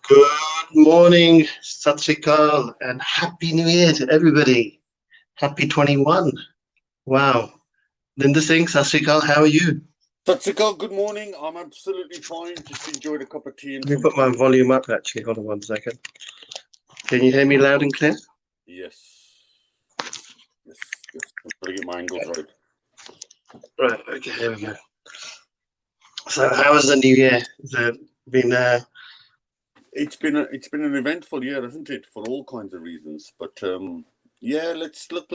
Good morning, Sat Sri Akal, and Happy New Year to everybody. Happy 21. Wow. Ninder Singh, Sat Sri Akal, how are you? Sat Sri Akal, good morning. I'm absolutely fine. Just enjoyed a cup of tea. Let me put my volume up, actually. Hold on 1 second. Can you hear me loud and clear? Yes. I'm trying to get my angles right. Right, okay, here we go. So how was the new year? Has it been It's been an eventful year, hasn't it? For all kinds of reasons. But yeah, let's look.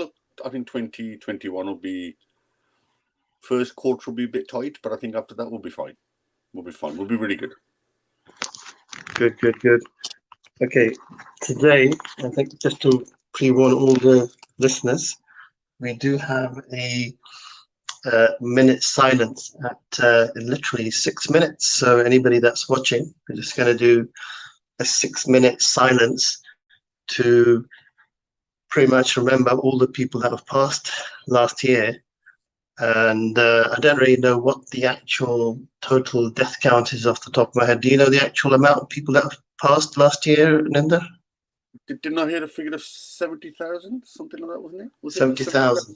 I think 2021 will be, first quarter will be a bit tight, but I think after that we'll be fine. We'll be fine. We'll be really good. Good. Okay, today, I think just to pre-warn all the listeners, we do have a minute silence at literally 6 minutes. So anybody that's watching, we're just going to do a 6-minute silence to pretty much remember all the people that have passed last year. And I don't really know what the actual total death count is off the top of my head. Do you know the actual amount of people that have passed last year, Ninder? Didn't I hear a figure of 70,000? Something like that, wasn't it? Was 70,000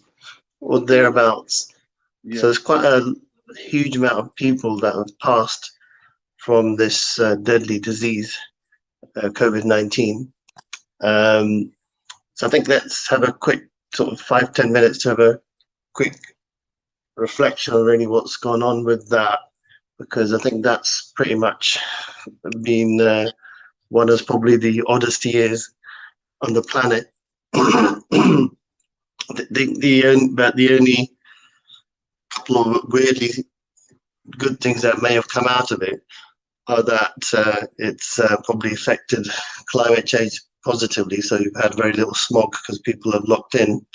or thereabouts. Yeah. So there's quite a huge amount of people that have passed from this deadly disease, COVID-19. So I think let's have a quick sort of 5-10 minutes to have a quick reflection on really what's gone on with that, because I think that's pretty much been one of probably the oddest years on the planet. the only couple of weirdly good things that may have come out of it are that it's probably affected climate change positively. So you've had very little smog because people have locked in.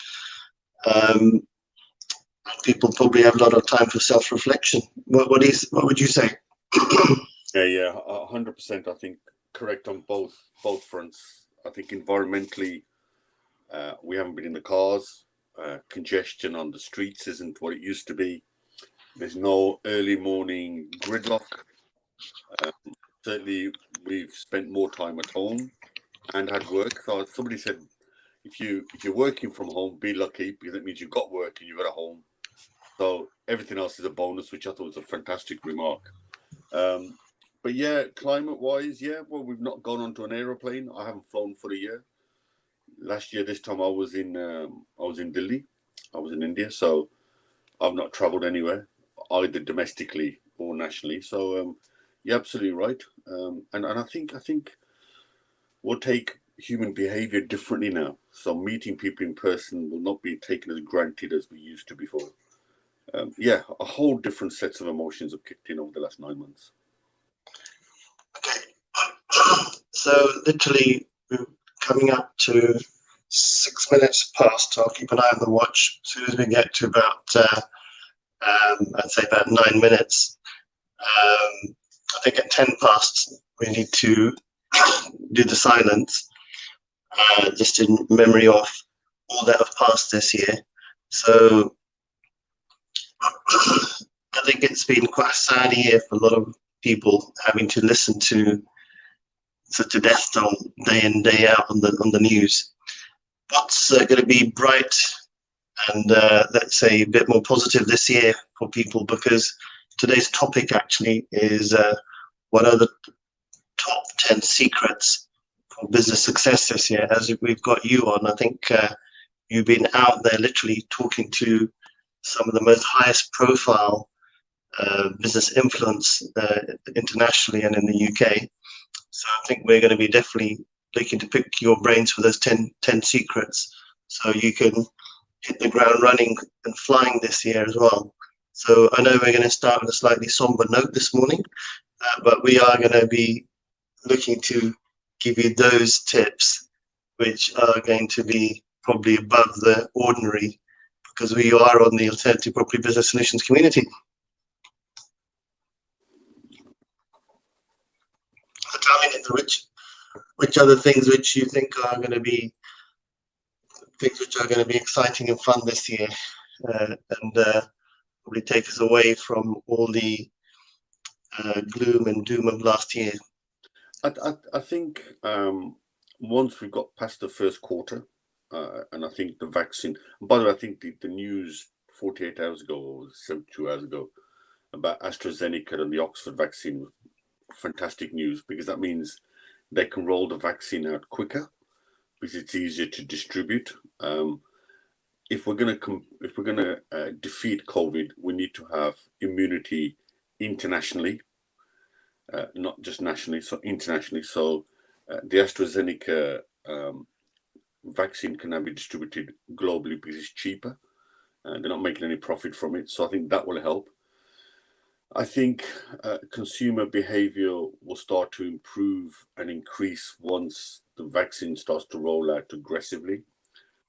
People probably have a lot of time for self-reflection. What would you say? Yeah, 100%. I think correct on both fronts. I think environmentally, we haven't been in the cars. Congestion on the streets isn't what it used to be. There's no early morning gridlock. Certainly, we've spent more time at home and had work. So somebody said, if you're working from home, be lucky, because it means you've got work and you've got a home. So everything else is a bonus, which I thought was a fantastic remark. But yeah, climate-wise, yeah, well, we've not gone onto an aeroplane. I haven't flown for a year. Last year, this time I was in Delhi. I was in India, so I've not travelled anywhere, either domestically or nationally. So you're absolutely right. And I think we'll take human behaviour differently now. So meeting people in person will not be taken as granted as we used to before. Yeah, a whole different sets of emotions have kicked in over the last 9 months. Okay, so literally we're coming up to 6 minutes past. I'll keep an eye on the watch. As soon as we get to about, I'd say about 9 minutes, I think at 10 past, we need to do the silence, just in memory of all that have passed this year. So I think it's been quite a sad year for a lot of people having to listen to such a death toll day in, day out on the news. What's going to be bright and let's say a bit more positive this year for people, because today's topic actually is what are the top 10 secrets for business success this year. As we've got you on, I think you've been out there literally talking to some of the most highest profile business influence internationally and in the UK. So I think we're going to be definitely looking to pick your brains for those 10 secrets, so you can hit the ground running and flying this year as well. So I know we're going to start with a slightly somber note this morning, but we are going to be looking to give you those tips which are going to be probably above the ordinary, because we are on the Alternative Property Business Solutions community. So tell me, which are the things which you think are going to be things which are going to be exciting and fun this year, and probably take us away from all the gloom and doom of last year? I think once we got past the first quarter, and I think the vaccine. And by the way, I think the news 48 hours ago or 72 hours ago about AstraZeneca and the Oxford vaccine was fantastic news, because that means they can roll the vaccine out quicker because it's easier to distribute. If we're going to defeat COVID, we need to have immunity internationally, not just nationally, so internationally. So the AstraZeneca vaccine can now be distributed globally because it's cheaper. They're not making any profit from it, so I think that will help. I think consumer behavior will start to improve and increase once the vaccine starts to roll out aggressively.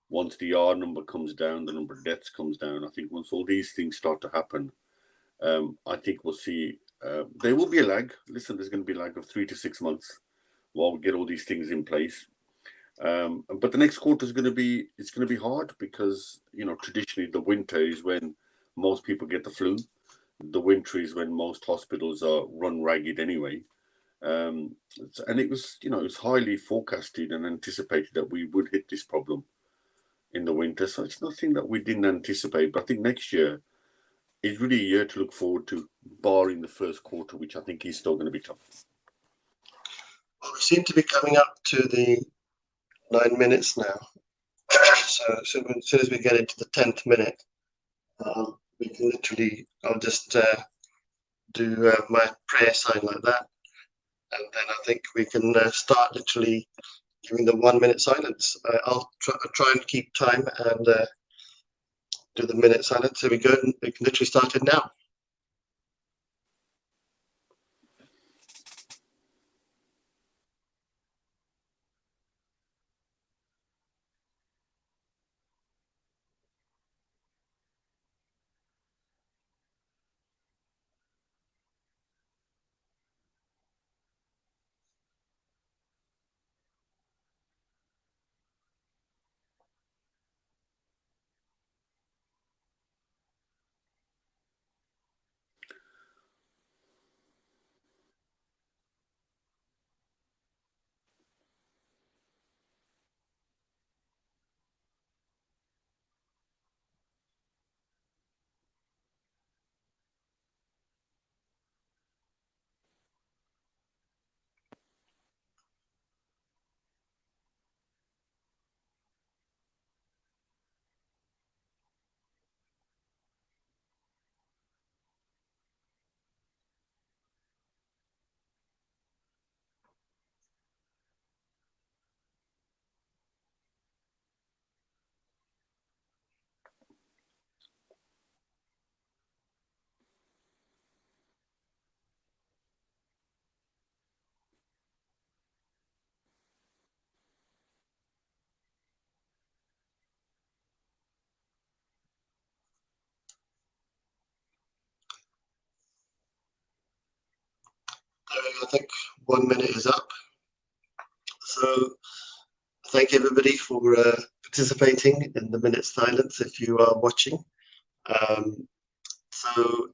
Once the R number comes down, the number of deaths comes down. I think once all these things start to happen, I think we'll see. There will be a lag. Listen, there's going to be a lag of 3 to 6 months while we get all these things in place. But the next quarter is going to be hard, because traditionally the winter is when most people get the flu. The winter is when most hospitals are run ragged anyway. And it was it's highly forecasted and anticipated that we would hit this problem in the winter. So it's nothing that we didn't anticipate. But I think next year is really a year to look forward to, barring the first quarter, which I think is still going to be tough. Well, we seem to be coming up to the 9 minutes now. So as soon as we get into the 10th minute, we can literally, I'll just do my prayer sign like that. And then I think we can start literally giving the 1 minute silence. I'll try and keep time and do the minute silence. So we can literally start it now. I think 1 minute is up. So thank everybody for participating in the minute silence if you are watching. So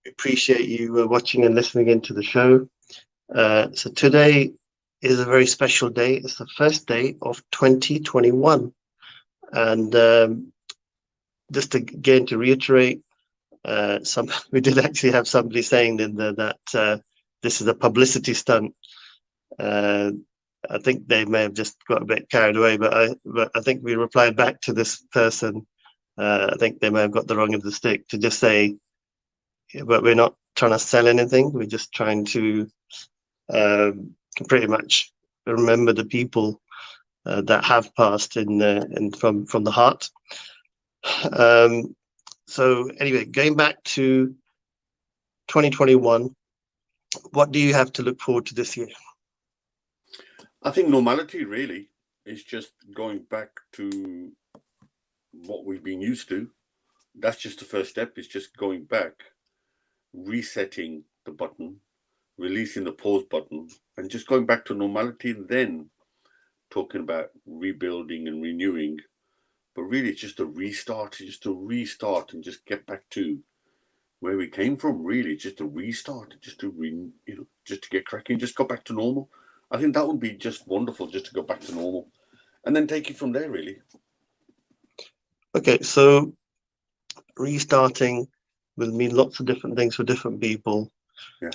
appreciate you watching and listening into the show. So today is a very special day. It's the first day of 2021. And just again to reiterate, we did actually have somebody saying in there that this is a publicity stunt. I think they may have just got a bit carried away, but I think we replied back to this person. I think they may have got the wrong end of the stick to just say, but we're not trying to sell anything. We're just trying to pretty much remember the people that have passed from the heart. So anyway, going back to 2021, what do you have to look forward to this year? I think normality really is just going back to what we've been used to. That's just the first step. It's just going back, resetting the button, releasing the pause button, and just going back to normality, and then talking about rebuilding and renewing. But really, it's just a restart, and just get back to where we came from. Really, just a restart, just to get cracking, just go back to normal. I think that would be just wonderful, just to go back to normal, and then take it from there, really. Okay, so restarting will mean lots of different things for different people. Yeah.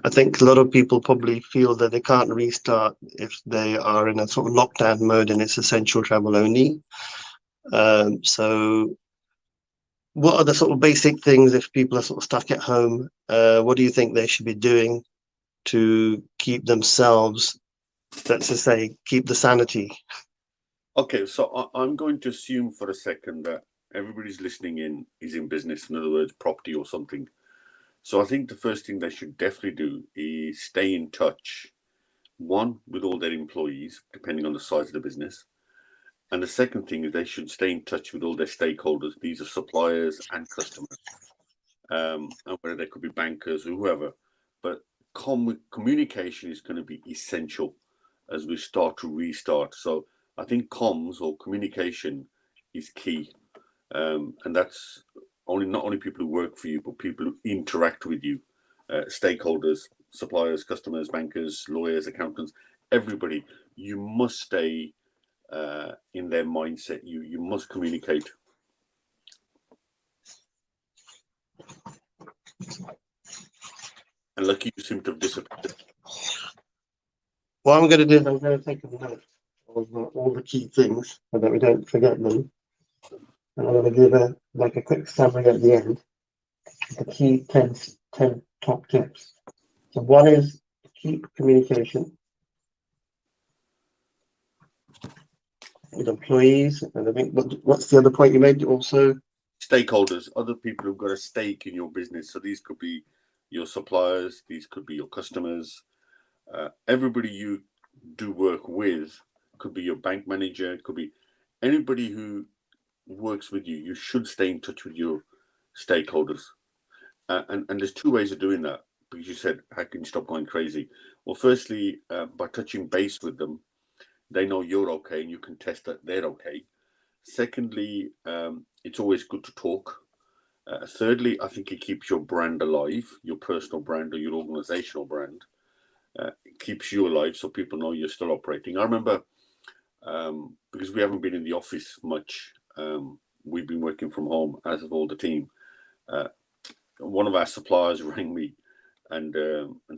I think a lot of people probably feel that they can't restart if they are in a sort of lockdown mode and it's essential travel only. So what are the sort of basic things if people are sort of stuck at home? What do you think they should be doing to keep themselves, let's just say, keep the sanity? Okay, so I'm going to assume for a second that everybody's listening in is in business, in other words, property or something. So I think the first thing they should definitely do is stay in touch, one, with all their employees, depending on the size of the business. And the second thing is they should stay in touch with all their stakeholders. These are suppliers and customers, and whether they could be bankers or whoever. But communication is going to be essential as we start to restart. So I think comms or communication is key. And that's not only people who work for you, but people who interact with you, stakeholders, suppliers, customers, bankers, lawyers, accountants, everybody. You must stay in their mindset. You must communicate. And Lakhi, you seem to have disappeared. What I'm going to do is I'm going to take a note of all the key things so that we don't forget them. And I'm going to give a quick summary at the end. The key 10 top tips. So one is keep communication with employees. And I think what's the other point you made also? Stakeholders, other people who've got a stake in your business. So these could be your suppliers, these could be your customers. Everybody you do work with, could be your bank manager, could be anybody who works with you. You should stay in touch with your stakeholders. And there's two ways of doing that, because you said, how can you stop going crazy? Well, firstly, by touching base with them, they know you're okay and you can test that they're okay. Secondly, it's always good to talk. Thirdly, I think it keeps your brand alive, your personal brand or your organizational brand. It keeps you alive so people know you're still operating. I remember, because we haven't been in the office much, we've been working from home, as of all the team. One of our suppliers rang me and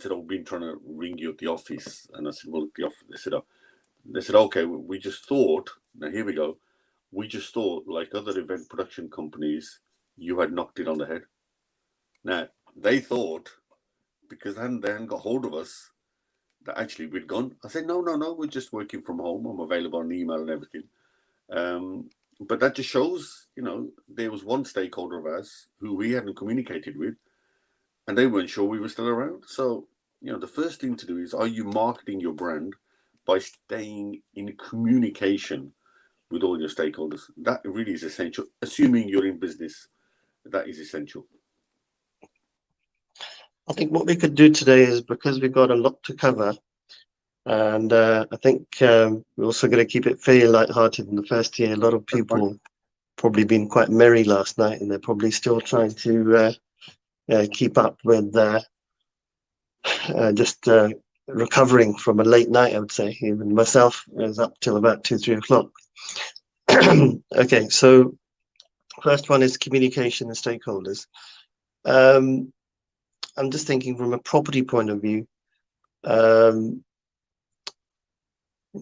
said, "I've been trying to ring you at the office." And I said, "Well, at the office," they said, "Okay, we just thought," now here we go, "we just thought, like other event production companies, you had knocked it on the head." Now, they thought, because they hadn't got hold of us, that actually we'd gone. I said, no, we're just working from home. I'm available on email and everything. But that just shows, there was one stakeholder of ours who we hadn't communicated with, and they weren't sure we were still around. So, the first thing to do is, are you marketing your brand by staying in communication with all your stakeholders? That really is essential. Assuming you're in business, that is essential. I think what we could do today is, because we've got a lot to cover, and I think we're also going to keep it fairly lighthearted in the first year. A lot of people probably been quite merry last night, and they're probably still trying to keep up with just recovering from a late night, I would say. Even myself, I was up till about 2-3 o'clock. Okay, so first one is communication and stakeholders. I'm just thinking from a property point of view, one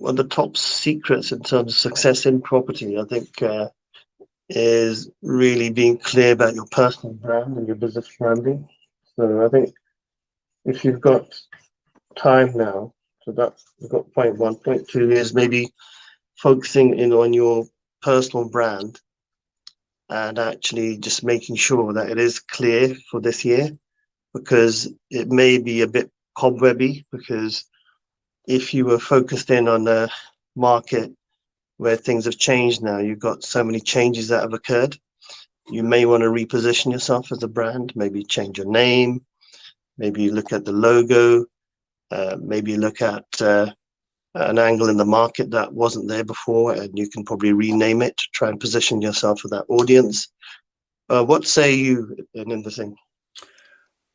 of the top secrets in terms of success in property, I think, is really being clear about your personal brand and your business branding. So I think if you've got time now, so that's, we've got point one. Point two is maybe focusing in on your personal brand and actually just making sure that it is clear for this year, because it may be a bit cobwebby, because if you were focused in on a market where things have changed now, you've got so many changes that have occurred, you may want to reposition yourself as a brand, maybe change your name, maybe look at the logo, maybe look at an angle in the market that wasn't there before, and you can probably rename it to try and position yourself for that audience. What say you, Ninder Singh?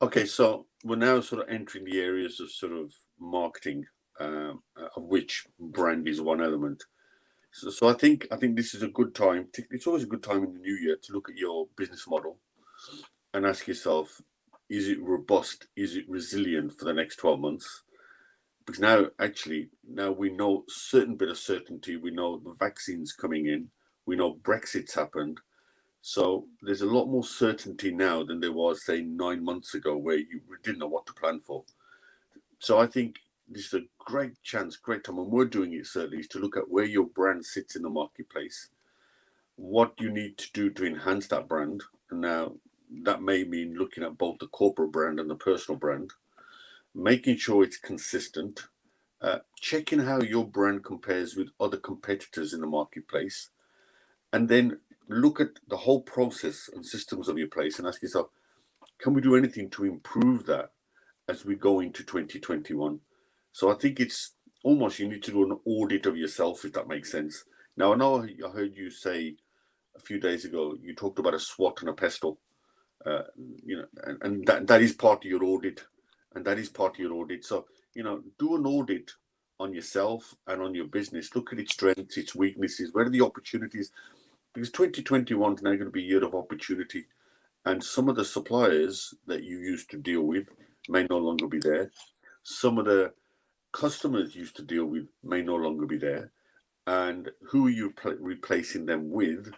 Okay, so we're now sort of entering the areas of sort of marketing, of which brand is one element. So I think this is a good time. It's always a good time in the new year to look at your business model and ask yourself, is it robust? Is it resilient for the next 12 months? Because now we know certain bit of certainty. We know the vaccine's coming in. We know Brexit's happened. So there's a lot more certainty now than there was, say, 9 months ago, where you didn't know what to plan for. So I think this is a great chance, great time, and we're doing it certainly, is to look at where your brand sits in the marketplace, what you need to do to enhance that brand. And now that may mean looking at both the corporate brand and the personal brand, making sure it's consistent, checking how your brand compares with other competitors in the marketplace, and then look at the whole process and systems of your place and ask yourself, can we do anything to improve that as we go into 2021? So I think it's almost, you need to do an audit of yourself, if that makes sense. Now, I know I heard you say a few days ago, you talked about a SWOT and a pestle, and that is part of your audit, So, do an audit on yourself and on your business. Look at its strengths, its weaknesses, where are the opportunities? Because 2021 is now going to be a year of opportunity. And some of the suppliers that you used to deal with may no longer be there. Some of the customers used to deal with may no longer be there. And who are you replacing them with?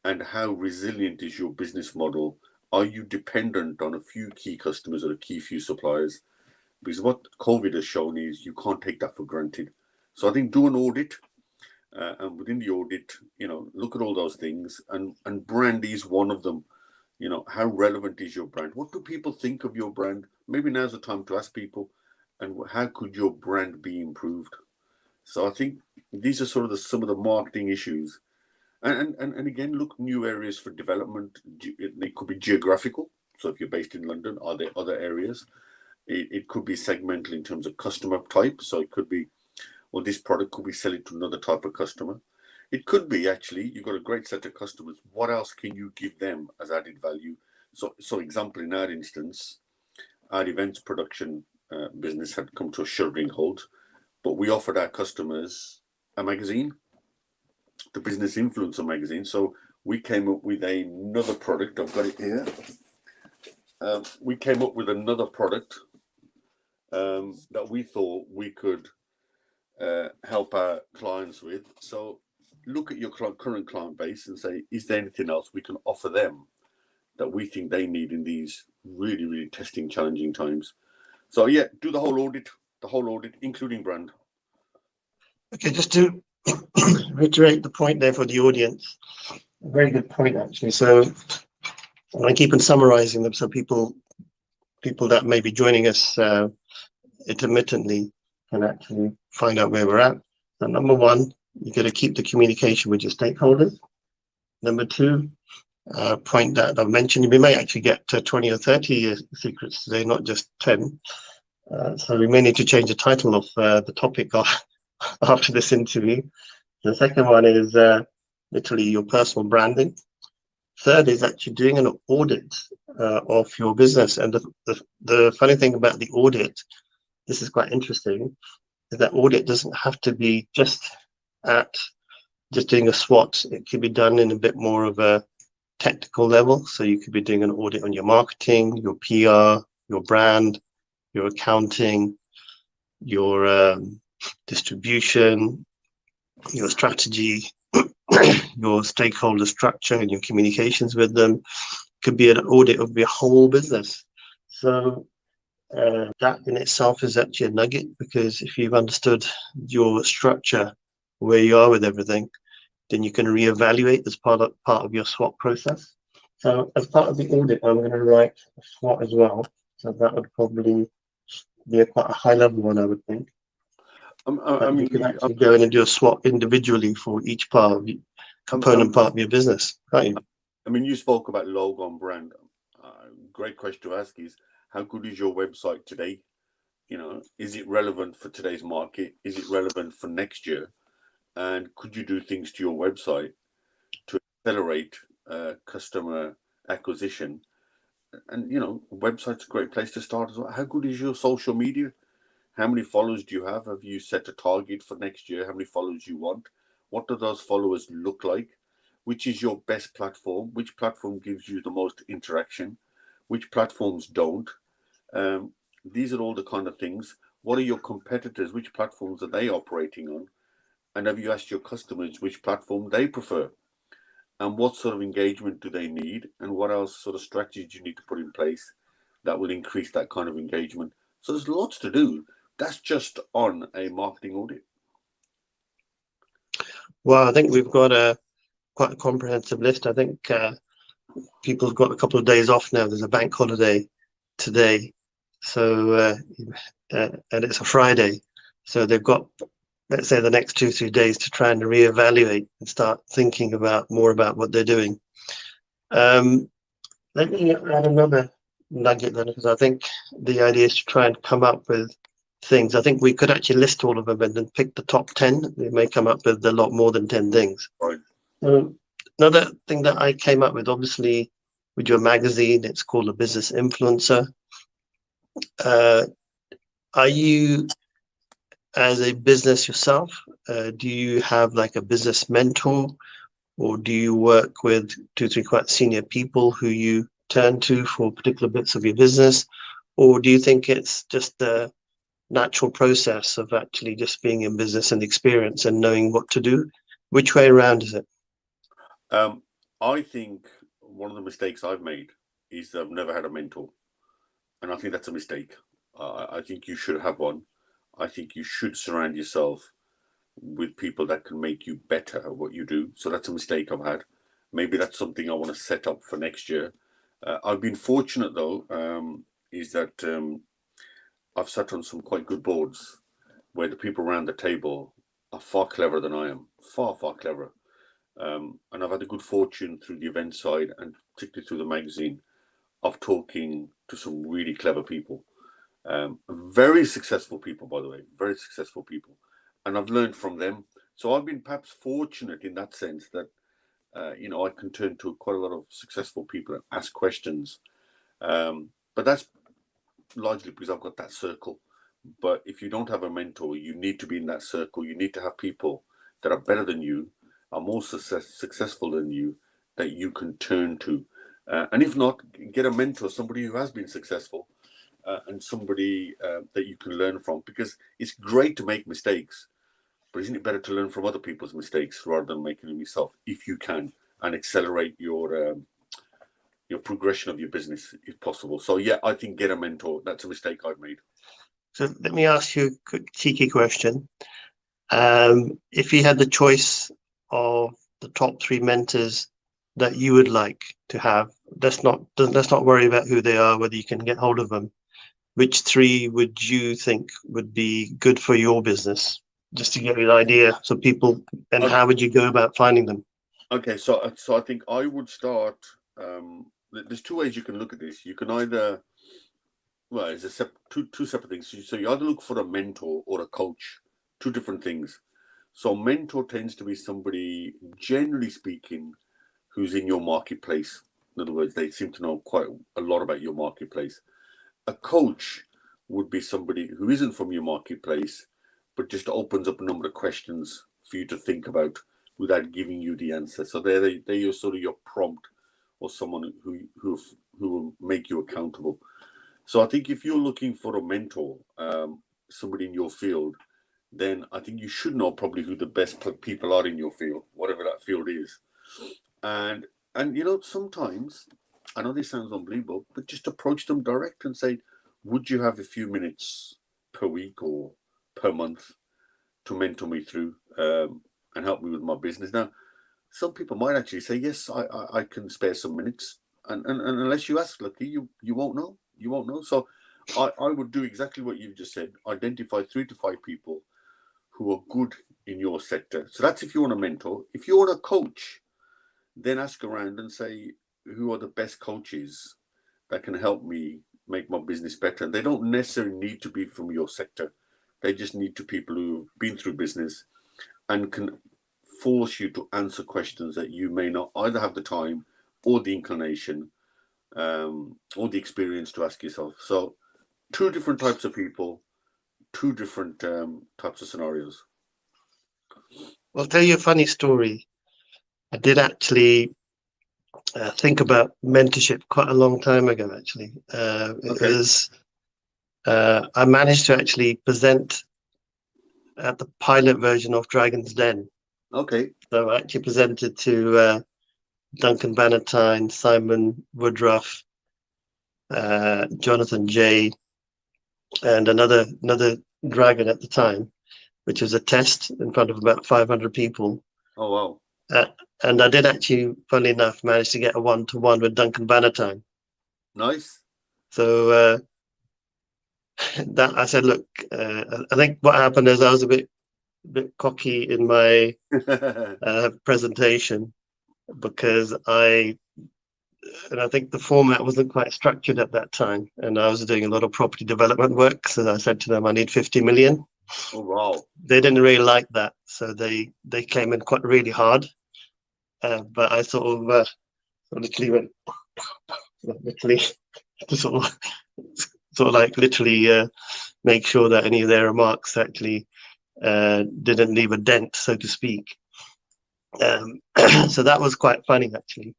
And how resilient is your business model? Are you dependent on a few key customers or a key few suppliers? Because what COVID has shown is you can't take that for granted. So I think do an audit. And within the audit, look at all those things, and brand is one of them. How relevant is your brand? What do people think of your brand? Maybe now's the time to ask people, and how could your brand be improved? So I think these are sort of some of the marketing issues. And again, look, new areas for development. It could be geographical. So if you're based in London, are there other areas? It could be segmental in terms of customer type. So it could be, well, this product could be selling to another type of customer. It could be, actually, you've got a great set of customers. What else can you give them as added value? So example, in our instance, our events production business had come to a shuddering halt, but we offered our customers a magazine, the Business Influencer magazine. So we came up with another product. I've got it here. We came up with another product that we thought we could help our clients with. So look at your current client base and say, is there anything else we can offer them that we think they need in these really, really testing, challenging times? So yeah, do the whole audit, including brand. Okay, just to reiterate the point there for the audience, a very good point, actually. So I keep on summarizing them so people that may be joining us intermittently can actually find out where we're at. So number one, you've got to keep the communication with your stakeholders. Number two, point that I've mentioned, we may actually get 20 or 30 secrets today, not just 10. So we may need to change the title of the topic after this interview. The second one is literally your personal branding. Third is actually doing an audit of your business. And the funny thing about the audit, this is quite interesting, is that audit doesn't have to be just doing a SWOT. It could be done in a bit more of a technical level. So you could be doing an audit on your marketing, your PR, your brand, your accounting, your distribution, your strategy, your stakeholder structure and your communications with them. Could be an audit of your whole business. So that in itself is actually a nugget, because if you've understood your structure, where you are with everything, then you can reevaluate as part of your SWOT process. So as part of the audit, I'm going to write a SWOT as well. So that would probably be quite a high level one, I would think. You can actually go in and do a SWOT individually for each part of component part of your business, can't you? I mean, you spoke about logo and brand. Great question to ask is, how good is your website today? Is it relevant for today's market? Is it relevant for next year? And could you do things to your website to accelerate customer acquisition? And website's a great place to start as well. How good is your social media? How many followers do you have? Have you set a target for next year? How many followers you want? What do those followers look like? Which is your best platform? Which platform gives you the most interaction? Which platforms don't? These are all the kind of things. What are your competitors? Which platforms are they operating on? And have you asked your customers which platform they prefer? And what sort of engagement do they need? And what else sort of strategies do you need to put in place that will increase that kind of engagement? So there's lots to do. That's just on a marketing audit. Well, I think we've got quite a comprehensive list. I think people have got a couple of days off now. There's a bank holiday today, so and it's a Friday, so they've got, let's say, the next 2-3 days to try and reevaluate and start thinking more about what they're doing. Let me add another nugget then, because I think the idea is to try and come up with things. I think we could actually list all of them and then pick the top 10. We may come up with a lot more than 10 things. Right. Another thing that I came up with, obviously, with your magazine, it's called a business influencer. Are you, as a business yourself, do you have like a business mentor, or do you work with 2-3 quite senior people who you turn to for particular bits of your business, or do you think it's just a natural process of actually just being in business and experience and knowing what to do? Which way around is it? I think one of the mistakes I've made is I've never had a mentor, and I think that's a mistake. I think you should have one. I think you should surround yourself with people that can make you better at what you do. So that's a mistake I've had. Maybe that's something I want to set up for next year. I've been fortunate though, is that I've sat on some quite good boards where the people around the table are far cleverer than I am, far, far cleverer. And I've had the good fortune through the event side and particularly through the magazine of talking to some really clever people. Very successful people, by the way, very successful people. And I've learned from them. So I've been perhaps fortunate in that sense that, I can turn to quite a lot of successful people and ask questions. But that's largely because I've got that circle. But if you don't have a mentor, you need to be in that circle. You need to have people that are better than you, are more successful than you, that you can turn to. And if not, get a mentor, somebody who has been successful, and somebody that you can learn from, because it's great to make mistakes, but isn't it better to learn from other people's mistakes rather than making them yourself, if you can, and accelerate your progression of your business if possible? So yeah, I think get a mentor. That's a mistake I've made. So let me ask you a quick cheeky question. If you had the choice of the top 3 mentors that you would like to have, let's not worry about who they are, whether you can get hold of them. Which 3 would you think would be good for your business? Just to give you an idea, so people, and okay, how would you go about finding them? Okay, so I think I would start. There's 2 ways you can look at this. You can either, well, it's two separate things. So you either look for a mentor or a coach, 2 different things. So mentor tends to be somebody, generally speaking, who's in your marketplace. In other words, they seem to know quite a lot about your marketplace. A coach would be somebody who isn't from your marketplace, but just opens up a number of questions for you to think about without giving you the answer. So they're sort of your prompt, or someone who will make you accountable. So I think if you're looking for a mentor, somebody in your field, then I think you should know probably who the best people are in your field, whatever that field is. And sometimes, I know this sounds unbelievable, but just approach them direct and say, would you have a few minutes per week or per month to mentor me through and help me with my business? Now, some people might actually say, yes, I can spare some minutes. And unless you ask, Lakhi, you won't know. You won't know. So I would do exactly what you've just said. Identify 3 to 5 people who are good in your sector. So that's if you want a mentor. If you want a coach, then ask around and say, who are the best coaches that can help me make my business better? And they don't necessarily need to be from your sector. They just need to people who've been through business and can force you to answer questions that you may not either have the time or the inclination or the experience to ask yourself. So 2 different types of people. two different types of scenarios. I'll tell you a funny story. I did actually think about mentorship quite a long time ago, actually. Okay. I managed to actually present at the pilot version of Dragon's Den. Okay. So I actually presented to Duncan Bannatyne, Simon Woodruff, Jonathan Jay, and another dragon at the time, which was a test in front of about 500 people. Oh, wow. And I did actually, funnily enough, manage to get a one-to-one with Duncan Bannatyne. Nice. So that I said, look, I think what happened is I was a bit cocky in my presentation, because I think the format wasn't quite structured at that time, and I was doing a lot of property development work. So I said to them, I need 50 million. Oh, wow. They didn't really like that, so they came in quite really hard. But I sort of literally went, literally, to sort of like literally make sure that any of their remarks actually didn't leave a dent, so to speak. So that was quite funny, actually.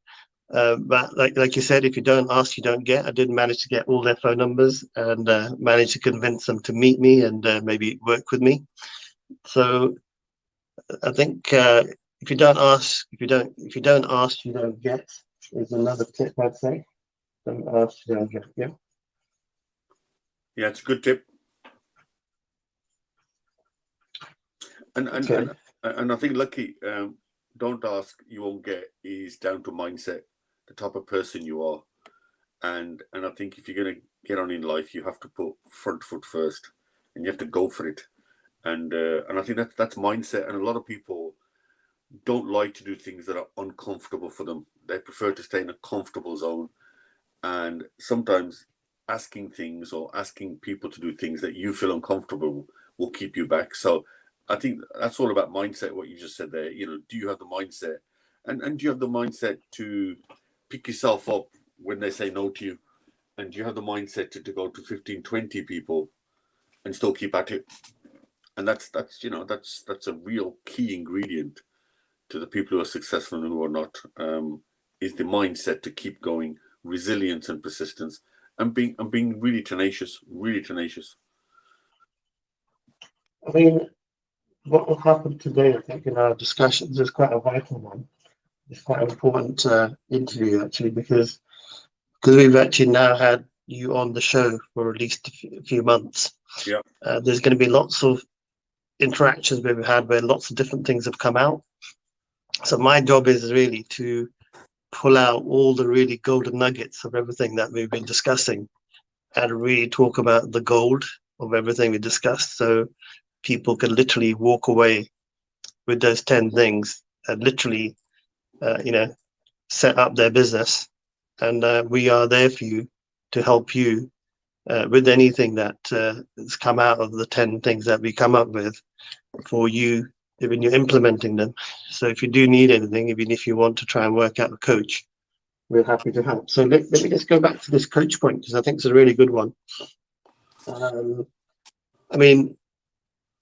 But like you said, if you don't ask, you don't get. I did manage to get all their phone numbers and manage to convince them to meet me and maybe work with me. So I think if you don't ask, you don't get, is another tip I'd say. Don't ask, you don't get. Yeah. Yeah, it's a good tip. And Okay. and I think Lakhi, don't ask, you won't get is down to mindset, the type of person you are. And I think if you're going to get on in life, you have to put front foot first, and you have to go for it. And I think that's mindset. And a lot of people don't like to do things that are uncomfortable for them. They prefer to stay in a comfortable zone. And sometimes asking things or asking people to do things that you feel uncomfortable will keep you back. So I think that's all about mindset, what you just said there. You know, do you have the mindset? And do you have the mindset to pick yourself up when they say no to you? And do you have the mindset to go to 15, 20 people and still keep at it? And that's a real key ingredient to the people who are successful and who are not, is the mindset to keep going, resilience and persistence, and being really tenacious, really tenacious. I mean, what will happen today, I think, in our discussions is quite a vital one. It's quite an important interview, actually, because we've actually now had you on the show for at least a few months. Yeah. There's going to be lots of interactions we've had where lots of different things have come out. So my job is really to pull out all the really golden nuggets of everything that we've been discussing and really talk about the gold of everything we discussed, so people can literally walk away with those 10 things and literally set up their business. And we are there for you to help you with anything that has come out of the 10 things that we come up with for you when you're implementing them. So if you do need anything, even if you want to try and work out a coach, we're happy to help. So let me just go back to this coach point, because I think it's a really good one. I mean,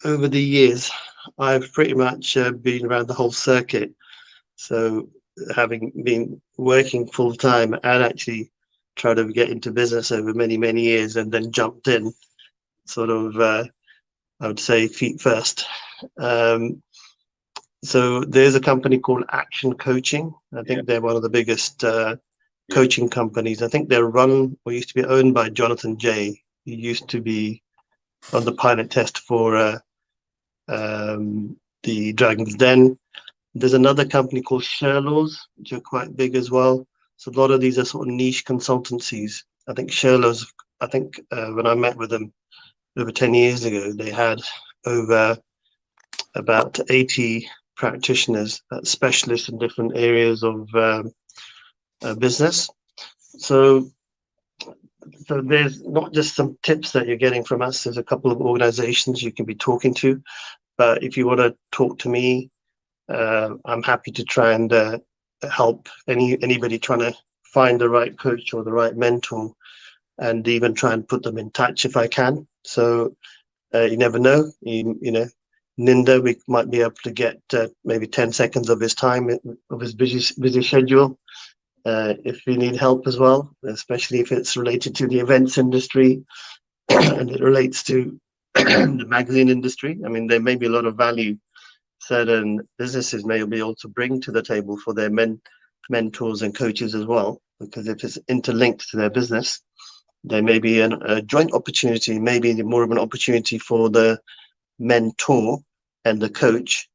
over the years, I've pretty much been around the whole circuit. So having been working full time and actually tried to get into business over many, many years, and then jumped in sort of, I would say, feet first. So there's a company called Action Coaching. I think they're one of the biggest coaching companies. I think they're run or used to be owned by Jonathan Jay, who used to be on the pilot test for the Dragon's Den. There's another company called Sherlows, which are quite big as well. So a lot of these are sort of niche consultancies. I think Sherlows, when I met with them over 10 years ago, they had over about 80 practitioners, specialists in different areas of business. So there's not just some tips that you're getting from us. There's a couple of organizations you can be talking to. But if you want to talk to me, I'm happy to try and help anybody trying to find the right coach or the right mentor, and even try and put them in touch if I can. So You never know. You know, Ninder, we might be able to get maybe 10 seconds of his time, of his busy schedule, if you need help as well, especially if it's related to the events industry and it relates to the magazine industry. I mean, there may be a lot of value certain businesses may be able to bring to the table for their mentors and coaches as well, because if it's interlinked to their business, there may be a joint opportunity, maybe more of an opportunity for the mentor and the coach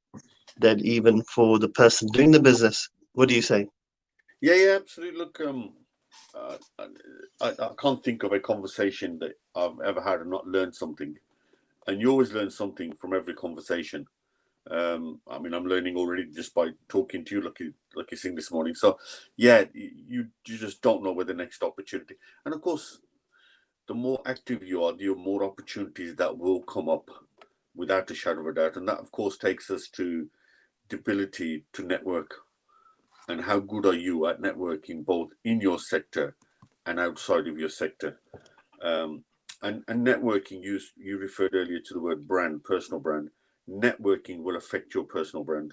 than even for the person doing the business. What do you say? Yeah, absolutely. Look, I can't think of a conversation that I've ever had and not learned something. And you always learn something from every conversation. I mean, I'm learning already just by talking to you, Lakhi Singh, this morning. So, yeah, you just don't know where the next opportunity. And of course, the more active you are, the more opportunities that will come up, without a shadow of a doubt. And that, of course, takes us to the ability to network. And how good are you at networking, both in your sector and outside of your sector? And networking, you referred earlier to the word brand, personal brand. Networking will affect your personal brand.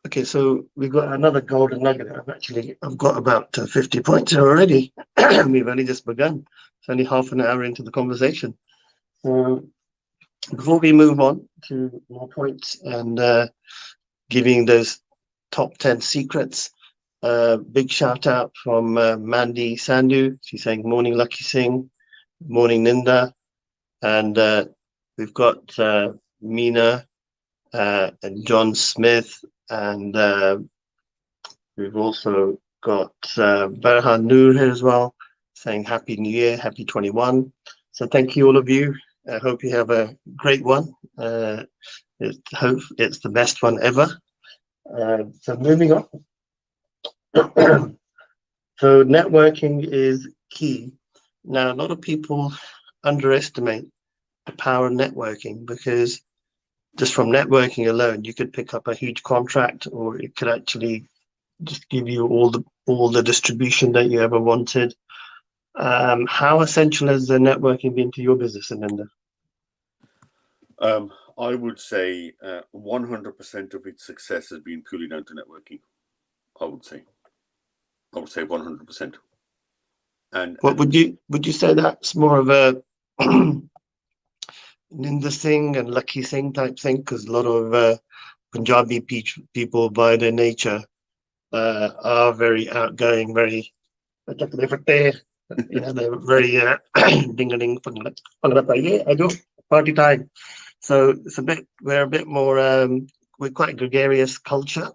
Okay, so we've got another golden nugget. I've got about 50 points already. We've only just begun. It's only half an hour into the conversation. So before we move on to more points and giving those top 10 secrets, big shout out from Mandy Sandhu. She's saying, morning, Lakhi Singh, morning, Ninder. And we've got Mina and John Smith, and we've also got Berhan Noor here as well, saying Happy New Year, Happy 21. So thank you, all of you. I hope you have a great one. Hope it's the best one ever. So moving on. So networking is key. Now, a lot of people underestimate the power of networking, because just from networking alone, you could pick up a huge contract, or it could actually just give you all the distribution that you ever wanted. How essential has the networking been to your business, Ananda? I would say 100% of its success has been purely down to networking. I would say 100%. And what would you say that's more of a Ninder Singh and Lakhi Singh type thing? Because a lot of Punjabi people, by their nature, are very outgoing, very, you know, they're very ding-a-ding, party time. So it's we're a bit more, we're quite a gregarious culture,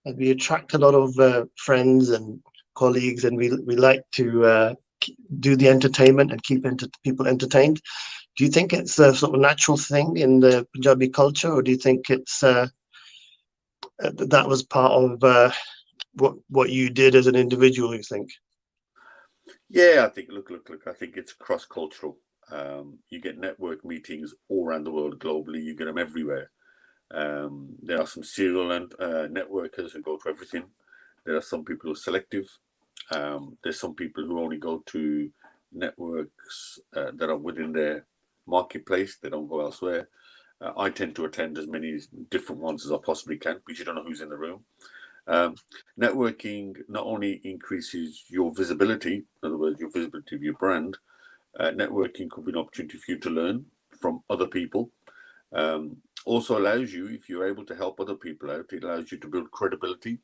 and we attract a lot of friends and colleagues, and we like to do the entertainment and keep people entertained. Do you think it's a sort of natural thing in the Punjabi culture, or do you think it's that was part of what you did as an individual, you think? Yeah, I think, look, I think it's cross-cultural. You get network meetings all around the world globally. You get them everywhere. There are some serial networkers who go to everything. There are some people who are selective. There's some people who only go to networks that are within their marketplace. They don't go elsewhere. I tend to attend as many different ones as I possibly can, because you don't know who's in the room. Networking not only increases your visibility, in other words, your visibility of your brand, networking could be an opportunity for you to learn from other people. Also allows you, if you're able to help other people out, it allows you to build credibility.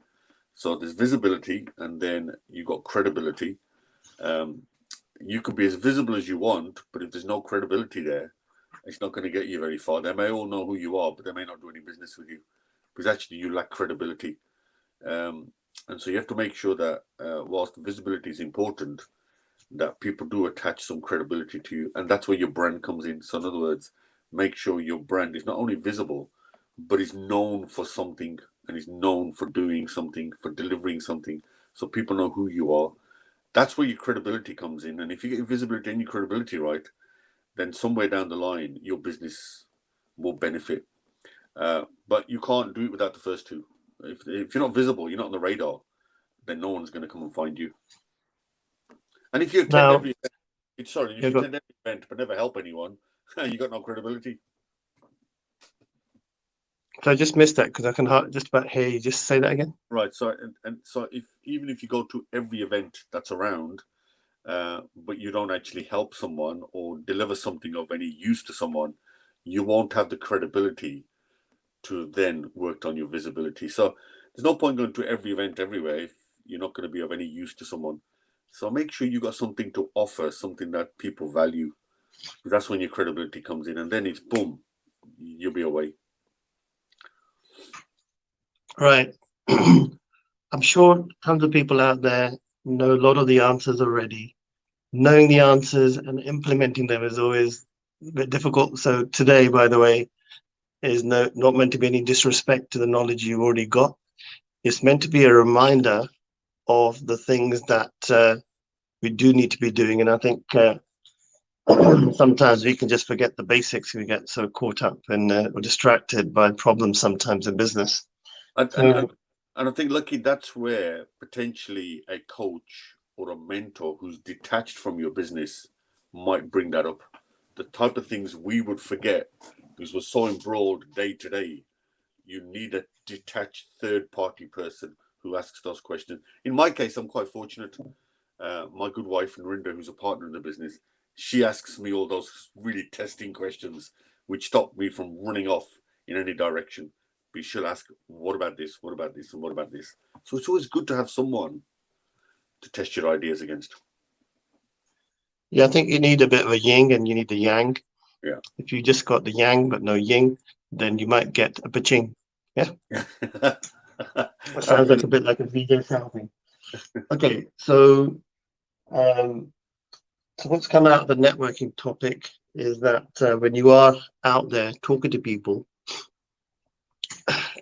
So there's visibility, and then you got credibility. You could be as visible as you want, but if there's no credibility there, it's not going to get you very far. They may all know who you are, but they may not do any business with you, because actually you lack credibility. And so you have to make sure that whilst visibility is important, that people do attach some credibility to you, and that's where your brand comes in. So in other words, make sure your brand is not only visible, but is known for something, and is known for doing something, for delivering something, so people know who you are. That's where your credibility comes in. And if you get your visibility and your credibility right, then somewhere down the line, your business will benefit. But you can't do it without the first two. If you're not visible, you're not on the radar, then no one's going to come and find you. And if you attend every event, if you attend every event but never help anyone, you got no credibility. So I just missed that because I can just about hear you. Just say that again. Right. So so even if you go to every event that's around, but you don't actually help someone or deliver something of any use to someone, you won't have the credibility to then work on your visibility. So there's no point going to every event everywhere if you're not going to be of any use to someone. So make sure you got something to offer, something that people value. That's when your credibility comes in, and then it's boom, you'll be away. Right. I'm sure tons of people out there know a lot of the answers already. Knowing the answers and implementing them is always a bit difficult. So today, by the way, is not meant to be any disrespect to the knowledge you've already got. It's meant to be a reminder of the things that we do need to be doing. And I think sometimes we can just forget the basics. We get so caught up and we're distracted by problems sometimes in business. And I think, Lakhi, that's where potentially a coach or a mentor who's detached from your business might bring that up. The type of things we would forget because we're so embroiled day to day. You need a detached third-party person who asks those questions. In my case, I'm quite fortunate. My good wife, Ninder, who's a partner in the business, she asks me all those really testing questions, which stop me from running off in any direction. But she'll ask, what about this? What about this? And what about this? So it's always good to have someone to test your ideas against. Yeah, I think you need a bit of a yin and you need a yang. Yeah. If you just got the yang but no yin, then you might get a pitching. Yeah. That sounds like a bit like a vjsal thing. Okay, so what's come out of the networking topic is that when you are out there talking to people,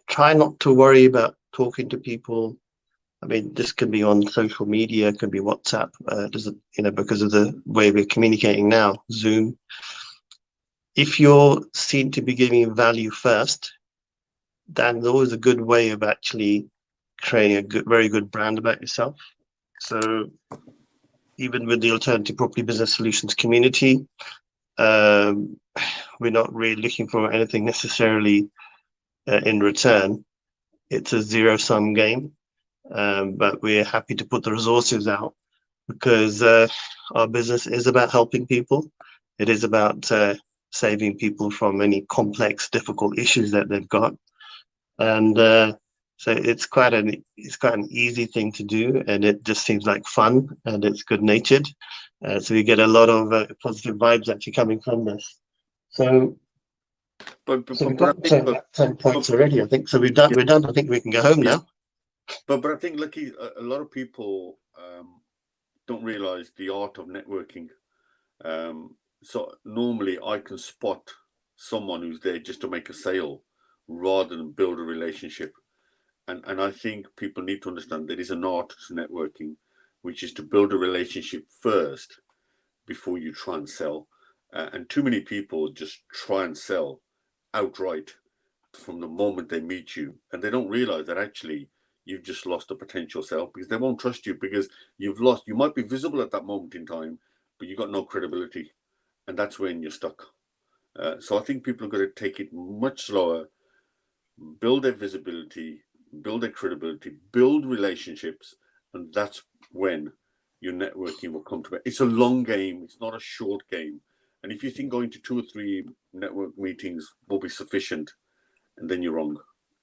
try not to worry about talking to people. I mean, this could be on social media, could be WhatsApp, because of the way we're communicating now, Zoom. If you're seen to be giving value first, then there's always a good way of actually creating a very good brand about yourself. So even with the alternative property business solutions community, we're not really looking for anything necessarily in return. It's a zero-sum game, but we're happy to put the resources out because our business is about helping people. It is about saving people from any complex, difficult issues that they've got. And so it's quite an easy thing to do, and it just seems like fun, and it's good-natured. So we get a lot of positive vibes actually coming from this. So, we've got 10 points already, I think. So we're done. I think we can go home now. But I think, Lakhi, a lot of people don't realize the art of networking. So normally I can spot someone who's there just to make a sale rather than build a relationship. And I think people need to understand there is an art to networking, which is to build a relationship first before you try and sell. And too many people just try and sell outright from the moment they meet you. And they don't realize that actually you've just lost a potential sale because they won't trust you because you might be visible at that moment in time, but you've got no credibility. And that's when you're stuck. So I think people are going to take it much slower, build their visibility, build their credibility, build relationships, and that's when your networking will come to it. It's a long game. It's not a short game. And if you think going to 2 or 3 network meetings will be sufficient, and then you're wrong.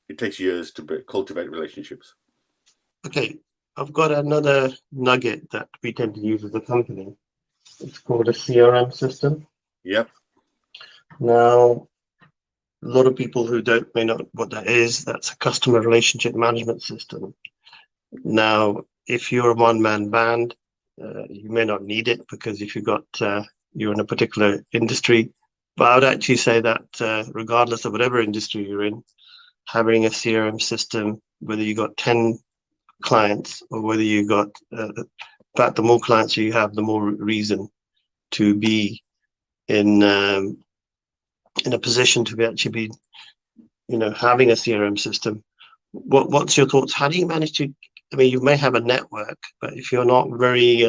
It takes years to cultivate relationships. Okay, I've got another nugget that we tend to use as a company. It's called a CRM system. Yep. Now, a lot of people who may not know what that is, that's a customer relationship management system. Now, if you're a one-man band, you may not need it because if you're in a particular industry, but I would actually say that regardless of whatever industry you're in, having a CRM system, whether you got 10 clients or whether you got, in fact, the more clients you have, the more reason to be in a position to actually be, having a CRM system. What's your thoughts? How do you manage to? I mean, you may have a network, but if you're not very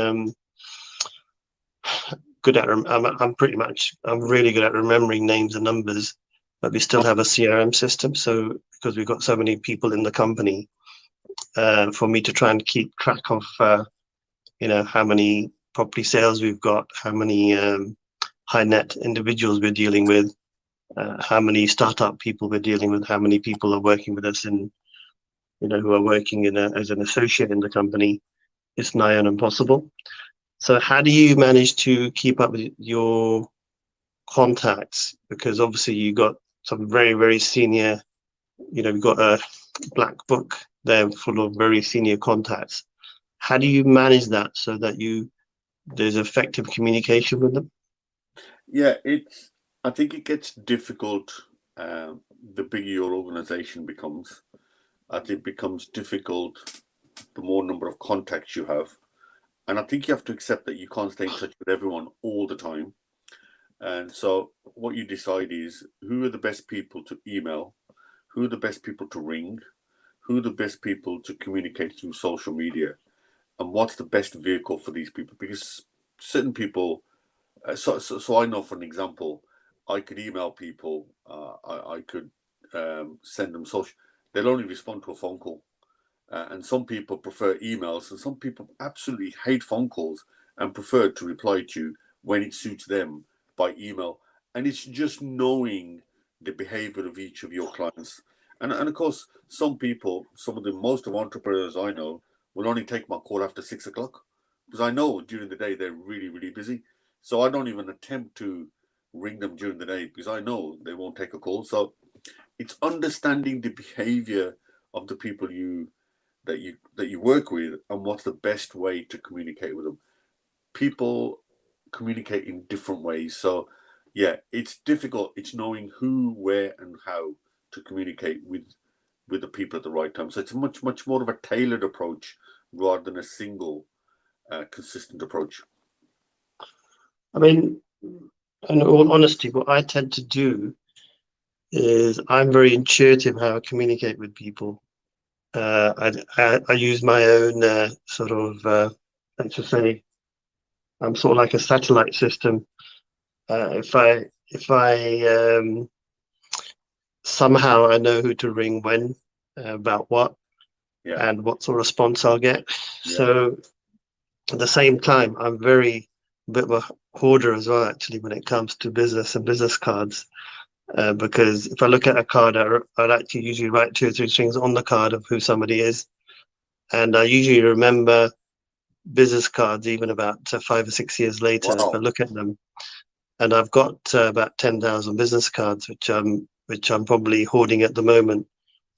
good at. I'm really good at remembering names and numbers, but we still have a CRM system. So because we've got so many people in the company, for me to try and keep track of, how many property sales we've got, how many high net individuals we're dealing with, how many startup people we're dealing with, how many people are working with us in, who are working as an associate in the company, it's nigh on impossible. So how do you manage to keep up with your contacts? Because obviously you got some very, very senior, you've got a black book there full of very senior contacts. How do you manage that so that there's effective communication with them? Yeah, I think it gets difficult the bigger your organization becomes. I think it becomes difficult the more number of contacts you have. And I think you have to accept that you can't stay in touch with everyone all the time. And so what you decide is who are the best people to email, who are the best people to ring, who are the best people to communicate through social media, and what's the best vehicle for these people. Because certain people, so I know, for an example, I could email people, I could send them social, they'll only respond to a phone call. And some people prefer emails, and some people absolutely hate phone calls and prefer to reply to you when it suits them by email. And it's just knowing the behavior of each of your clients. And of course, some people, most of entrepreneurs I know, will only take my call after 6 o'clock, because I know during the day they're really, really busy. So I don't even attempt to ring them during the day because I know they won't take a call. So it's understanding the behavior of the people that you work with and what's the best way to communicate with them. People communicate in different ways. So yeah, it's difficult. It's knowing who, where, and how to communicate with the people at the right time. So it's a much more of a tailored approach rather than a single consistent approach. I mean, in all honesty, what I tend to do is I'm very intuitive how I communicate with people. I use my own sort of, let's just say, I'm sort of like a satellite system. If I somehow I know who to ring when, about what, Yeah. and what sort of response I'll get. Yeah. So at the same time, I'm a bit of a hoarder as well, actually, when it comes to business and business cards. Because if I look at a card, I'd actually usually write 2 or 3 things on the card of who somebody is. And I usually remember business cards even about 5 or 6 years later. Wow. If I look at them. And I've got about 10,000 business cards, which I'm probably hoarding at the moment.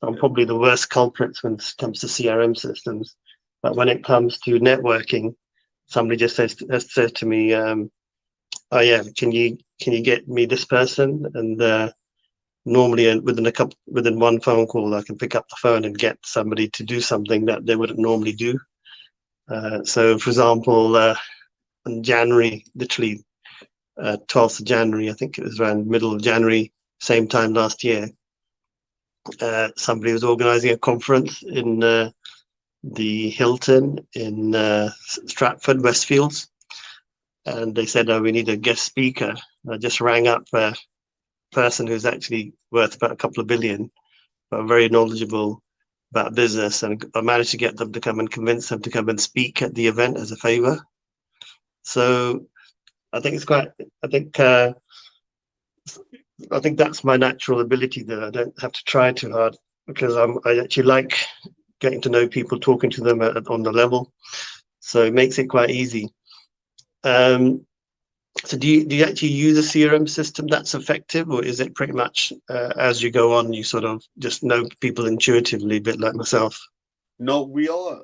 I'm probably the worst culprit when it comes to CRM systems. But when it comes to networking, somebody just says to me, "Oh yeah, can you get me this person?" And normally within one phone call, I can pick up the phone and get somebody to do something that they wouldn't normally do. So, for example, in January, literally 12th of January, I think it was around middle of January, same time last year, somebody was organising a conference in the Hilton in Stratford, Westfields, and they said, "Oh, we need a guest speaker." And I just rang up a person who's actually worth about a couple of billion, but very knowledgeable about business, and I managed to get them to come and convince them to come and speak at the event as a favour. So I think I think that's my natural ability there. I don't have to try too hard because I actually like getting to know people, talking to them on the level. So it makes it quite easy. So do you actually use a CRM system that's effective, or is it pretty much as you go on, you sort of just know people intuitively, a bit like myself? No, we are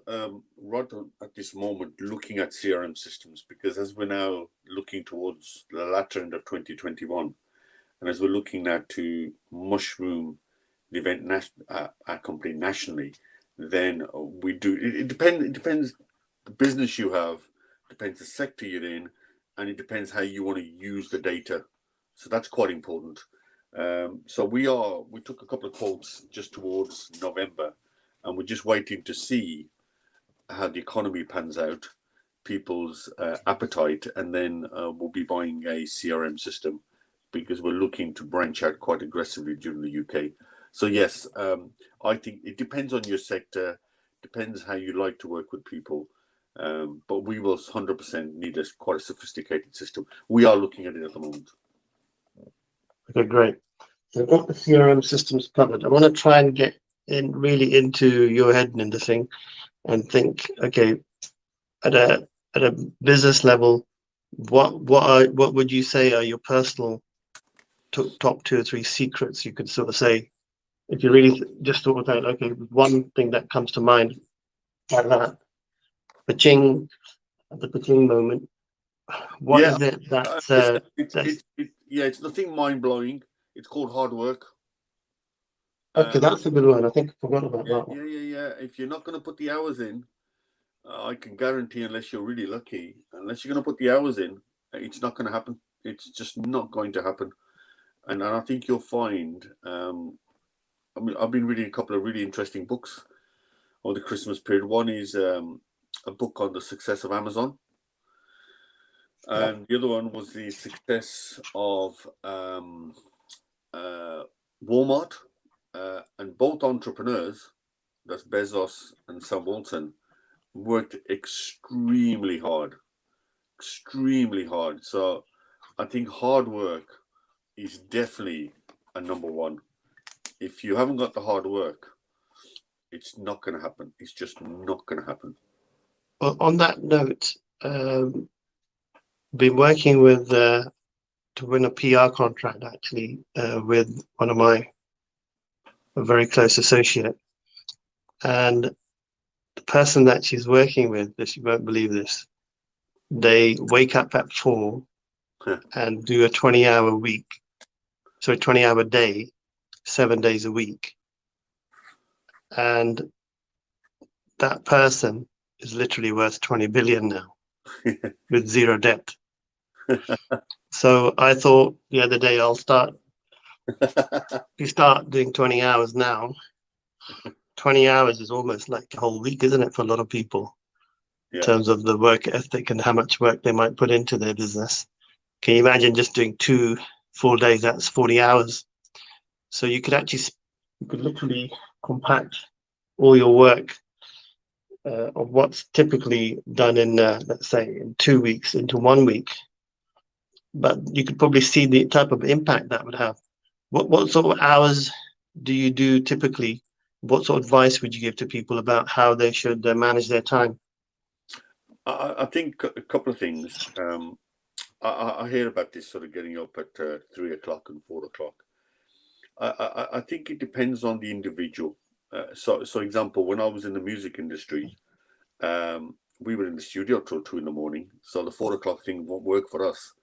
right at this moment looking at CRM systems, because as we're now looking towards the latter end of 2021, and as we're looking now to mushroom the event our company nationally, then we do. It depends the business you have, depends the sector you're in, and it depends how you want to use the data. So that's quite important. So we took a couple of quotes just towards November, and we're just waiting to see how the economy pans out people's appetite, and then we'll be buying a CRM system because we're looking to branch out quite aggressively during the UK. So yes, I think it depends on your sector, depends how you like to work with people, but we will 100% need quite a sophisticated system. We are looking at it at the moment. Okay, great. So I've got the CRM systems covered. I want to try and get really into your head, Ninder Singh, and think, okay, at a business level, what would you say are your personal top 2 or 3 secrets you could sort of say, if you really just thought about, okay, one thing that comes to mind like that, the paching moment. What is it that it's nothing mind-blowing. It's called hard work. Okay, that's a good one. I think I forgot about that one. Yeah. If you're not going to put the hours in, I can guarantee, unless you're really lucky, unless you're going to put the hours in, it's not going to happen. It's just not going to happen. And I think you'll find, I mean, I've been reading a couple of really interesting books over the Christmas period. One is a book on the success of Amazon. And the other one was the success of Walmart. And both entrepreneurs, that's Bezos and Sam Walton, worked extremely hard. So I think hard work is definitely a number one. If you haven't got the hard work, it's not going to happen. It's just not going to happen. Well, on that note, been working with to win a PR contract actually with one of a very close associate, and the person that she's working with, she won't believe this, they wake up at 4 and do a 20-hour week, so a 20-hour day, 7 days a week, and that person is literally worth 20 billion now with zero debt. So I thought the other day, if you start doing 20 hours now, 20 hours is almost like a whole week, isn't it, for a lot of people, in terms of the work ethic and how much work they might put into their business. Can you imagine just doing 2 full days? That's 40 hours. So you could literally compact all your work of what's typically done in, let's say, in 2 weeks into 1 week. But you could probably see the type of impact that would have. What sort of hours do you do typically? What sort of advice would you give to people about how they should manage their time? I think a couple of things. I hear about this sort of getting up at 3 o'clock and 4 o'clock. I think it depends on the individual. So example, when I was in the music industry, we were in the studio till 2 in the morning. So the 4 o'clock thing won't work for us.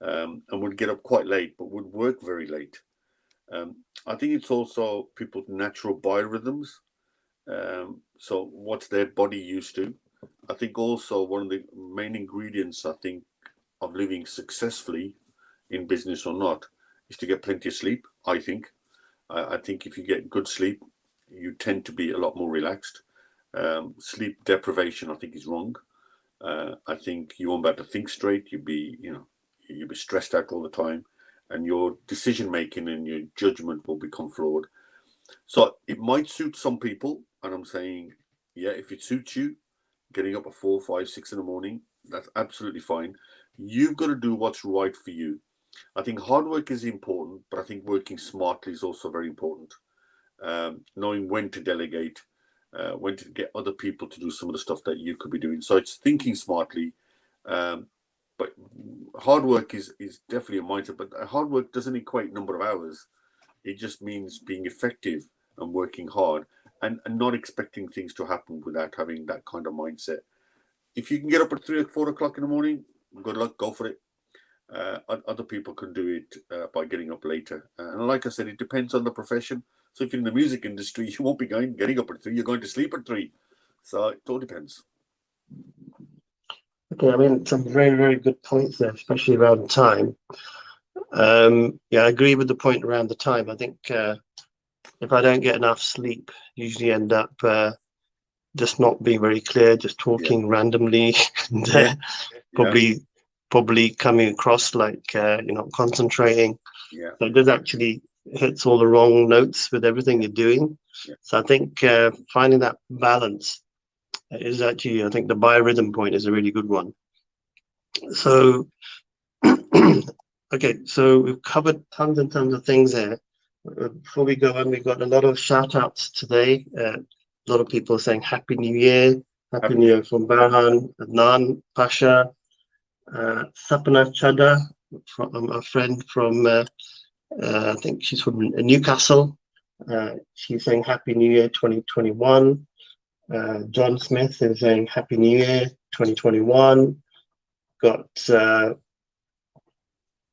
And we'd get up quite late, but would work very late. I think it's also people's natural biorhythms. So what's their body used to? I think also one of the main ingredients, I think, of living successfully in business or not is to get plenty of sleep. I think if you get good sleep, you tend to be a lot more relaxed. Sleep deprivation, I think, is wrong. I think you won't be able to think straight. You'll be stressed out all the time, and your decision making and your judgment will become flawed. So it might suit some people, and I'm saying, yeah, if it suits you, getting up at 4, 5, 6 in the morning, that's absolutely fine. You've got to do what's right for you. I think hard work is important, but I think working smartly is also very important. Knowing when to delegate, when to get other people to do some of the stuff that you could be doing. So it's thinking smartly. But hard work is definitely a mindset. But hard work doesn't equate number of hours. It just means being effective and working hard and not expecting things to happen without having that kind of mindset. If you can get up at 3 or 4 o'clock in the morning, good luck, go for it. Other people can do it by getting up later. And like I said, it depends on the profession. So if you're in the music industry, you won't be getting up at 3. You're going to sleep at 3. So it all depends. Okay, I mean, some very, very good points there, especially around time. Yeah, I agree with the point around the time. I think if I don't get enough sleep, usually end up just not being very clear, just talking randomly, and probably coming across like you're not concentrating. So it does actually hits all the wrong notes with everything you're doing. So I think finding that balance is actually, I think the biorhythm point is a really good one. So okay, so we've covered tons and tons of things there. Before we go on, we've got a lot of shout outs today. A lot of people saying Happy New Year. Happy New Year from Barhan, Adnan, Pasha, Sapna Chada, from a friend from, I think she's from Newcastle. She's saying Happy New Year 2021. John Smith is saying Happy New Year 2021. Got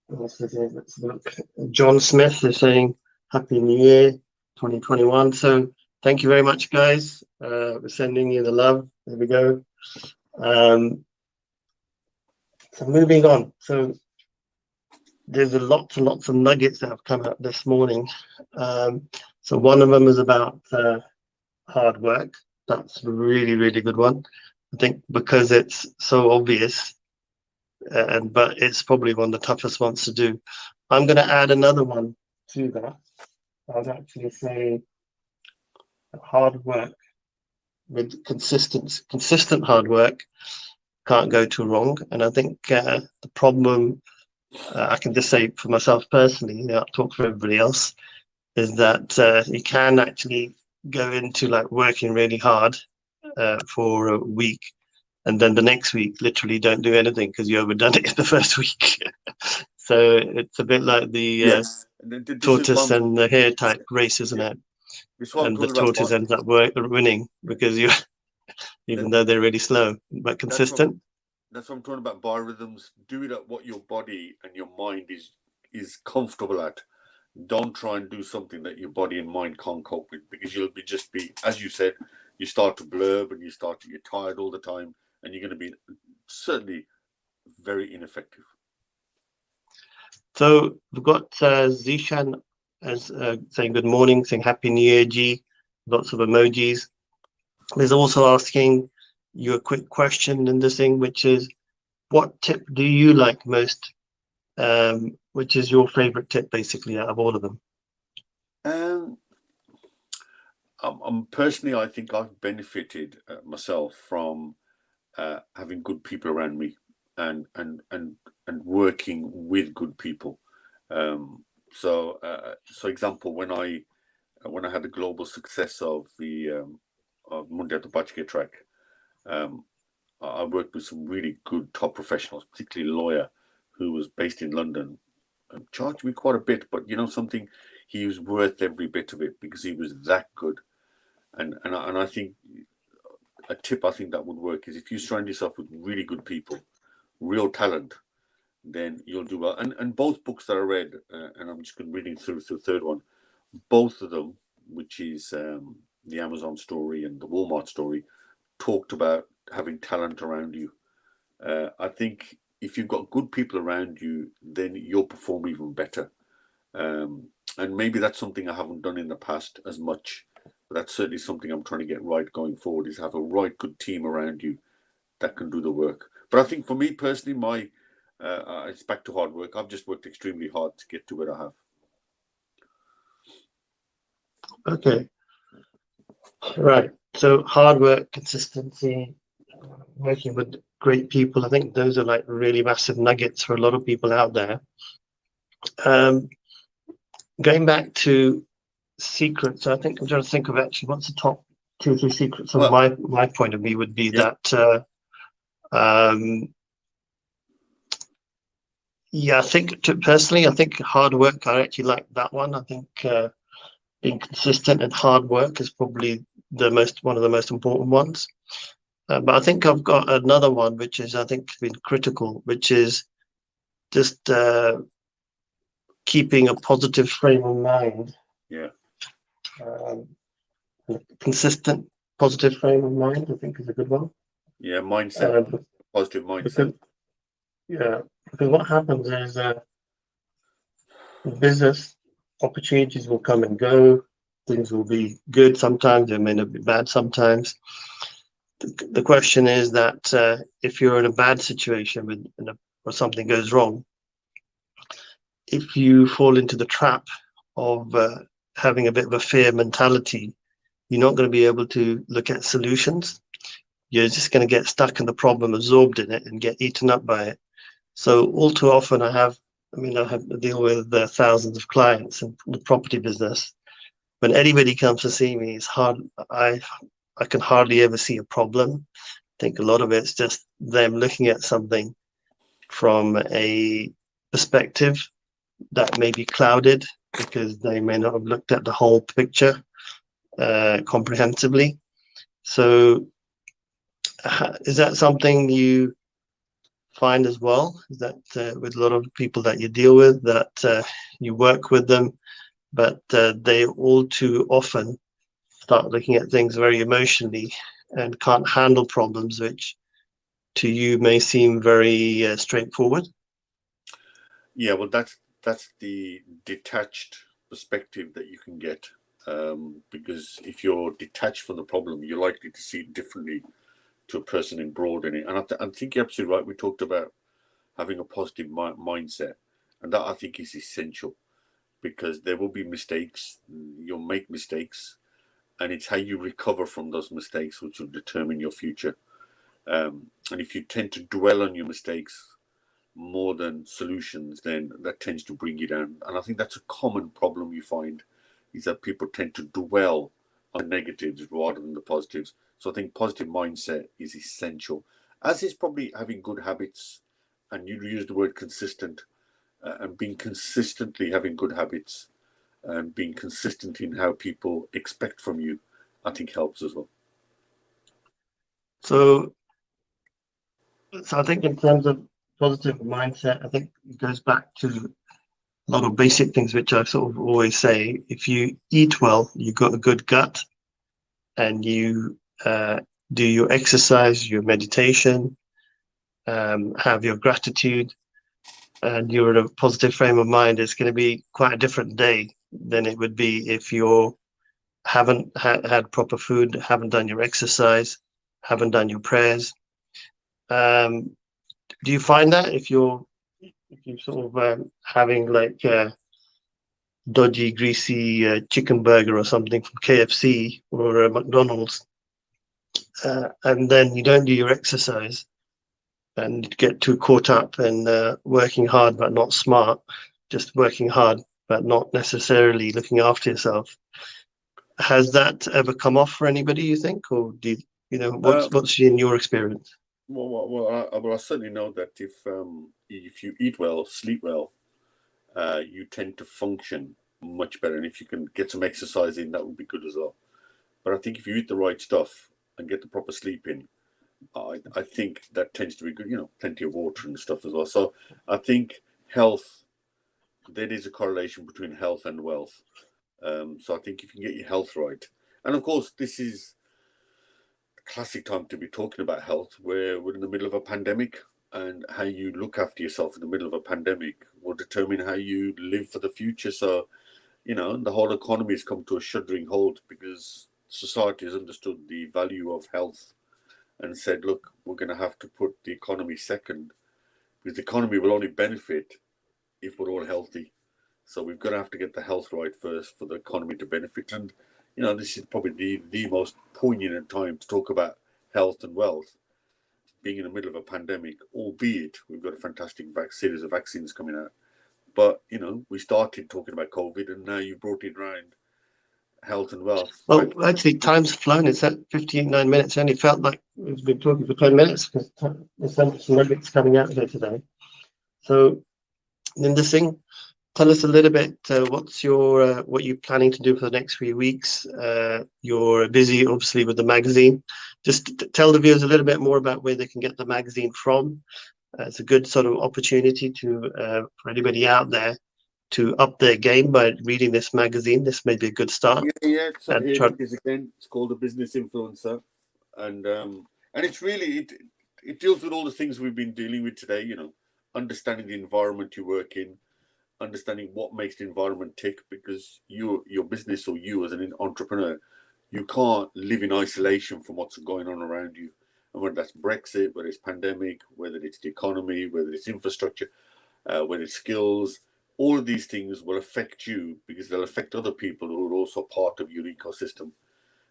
what's his name? Let's look. John Smith is saying Happy New Year 2021. So thank you very much, guys. We're sending you the love. There we go. So moving on. So there's lots and lots of nuggets that have come out this morning. So one of them is about hard work. That's a really, really good one. I think because it's so obvious, but it's probably one of the toughest ones to do. I'm going to add another one to that. I would actually say hard work with consistent hard work can't go too wrong. And I think the problem, I can just say for myself personally, I'll talk for everybody else, is that you can actually go into like working really hard for a week, and then the next week literally don't do anything because you overdone it in the first week. So it's a bit like the tortoise and the hare type race, isn't it? And the tortoise ends up winning because you, even though they're really slow but consistent. That's what I'm talking about. Biorhythms. Do it at what your body and your mind is comfortable at. Don't try and do something that your body and mind can't cope with, because you'll just be, as you said, you start to blurb and you're tired all the time, and you're going to be certainly very ineffective. So we've got Zishan as saying good morning, saying Happy New Year, G. Lots of emojis. There's also asking you a quick question in this thing, which is, what tip do you like most? Which is your favorite tip, basically, out of all of them? Personally, I think I've benefited myself from having good people around me and working with good people. So example, when I had the global success of the of Monday at the Bachke track, I worked with some really good top professionals, particularly a lawyer who was based in London, and charged me quite a bit, but you know something, he was worth every bit of it because he was that good. And I think a tip I think that would work is, if you surround yourself with really good people, real talent, then you'll do well. And both books that I read, and I'm just reading through the third one, both of them, which is the Amazon story and the Walmart story, talked about having talent around you. I think if you've got good people around you, then you'll perform even better. And maybe that's something I haven't done in the past as much, but that's certainly something I'm trying to get right going forward, is have a right good team around you that can do the work. But I think for me personally, it's back to hard work. I've just worked extremely hard to get to where I have. Okay. Right. So hard work, consistency, working with great people. I think those are like really massive nuggets for a lot of people out there. Going back to secrets, I think I'm trying to think of actually what's the top 2 or 3 secrets from my point of view would be that I think personally, I think hard work, I actually like that one. I think being consistent and hard work is probably one of the most important ones. But I think I've got another one, which is, I think, been critical, which is just keeping a positive frame of mind. Yeah. Consistent positive frame of mind, I think, is a good one. Yeah, mindset, positive mindset. Because what happens is business opportunities will come and go. Things will be good sometimes, they may not be bad sometimes. the question is that if you're in a bad situation or something goes wrong, if you fall into the trap of having a bit of a fear mentality, you're not going to be able to look at solutions. You're just going to get stuck in the problem, absorbed in it, and get eaten up by it. So all too often, I deal with thousands of clients in the property business. When anybody comes to see me, it's hard. I can hardly ever see a problem. I think a lot of it's just them looking at something from a perspective that may be clouded because they may not have looked at the whole picture comprehensively. So is that something you find as well? Is that with a lot of people that you deal with, that you work with them, but they all too often start looking at things very emotionally and can't handle problems which to you may seem very straightforward? Yeah, well, that's the detached perspective that you can get, because if you're detached from the problem, you're likely to see it differently to a person embroiled in it. And I think you're absolutely right. We talked about having a positive mindset, and that I think is essential, because there will be mistakes. You'll make mistakes, and it's how you recover from those mistakes which will determine your future. And if you tend to dwell on your mistakes more than solutions, then that tends to bring you down. And I think that's a common problem you find, is that people tend to dwell on negatives rather than the positives. So I think positive mindset is essential, as is probably having good habits. And you use the word consistent, and being consistently having good habits and being consistent in how people expect from you, I think helps as well. So I think in terms of positive mindset, I think it goes back to a lot of basic things which I sort of always say. If you eat well, you've got a good gut, and you do your exercise, your meditation, have your gratitude, and you're in a positive frame of mind, it's going to be quite a different day than it would be if you haven't had proper food, haven't done your exercise, haven't done your prayers. Do you find that if you're sort of having like dodgy, greasy chicken burger or something from KFC or McDonald's, and then you don't do your exercise and get too caught up in working hard but not smart, just working hard but not necessarily looking after yourself? Has that ever come off for anybody, you think, or do you know what's in your experience? Well, I certainly know that if you eat well, sleep well, you tend to function much better. And if you can get some exercise in, that would be good as well. But I think if you eat the right stuff and get the proper sleep in, I think that tends to be good. Plenty of water and stuff as well. So I think health, there is a correlation between health and wealth. So I think if you can get your health right, and of course this is a classic time to be talking about health, where we're in the middle of a pandemic, and how you look after yourself in the middle of a pandemic will determine how you live for the future. So, the whole economy has come to a shuddering halt because society has understood the value of health and said, look, we're going to have to put the economy second, because the economy will only benefit if we're all healthy. So we've got to have to get the health right first for the economy to benefit. And, this is probably the most poignant time to talk about health and wealth, being in the middle of a pandemic, albeit we've got a fantastic series of vaccines coming out. But, we started talking about COVID, and now you've brought it around health and wealth. Well, actually, time's flown. It's at 59 minutes. It only felt like we've been talking for 10 minutes because there's so much nuggets coming out here today. So, Ninder Singh, tell us a little bit. What you're planning to do for the next few weeks? You're busy, obviously, with the magazine. Just tell the viewers a little bit more about where they can get the magazine from. It's a good sort of opportunity for anybody out there to up their game by reading this magazine. This may be a good start. So here it is again. It's called The Business Influencer, and it's really it deals with all the things we've been dealing with today. Understanding the environment you work in, understanding what makes the environment tick, because your business, or you as an entrepreneur, you can't live in isolation from what's going on around you. And whether that's Brexit, whether it's pandemic, whether it's the economy, whether it's infrastructure, whether it's skills, all of these things will affect you because they'll affect other people who are also part of your ecosystem.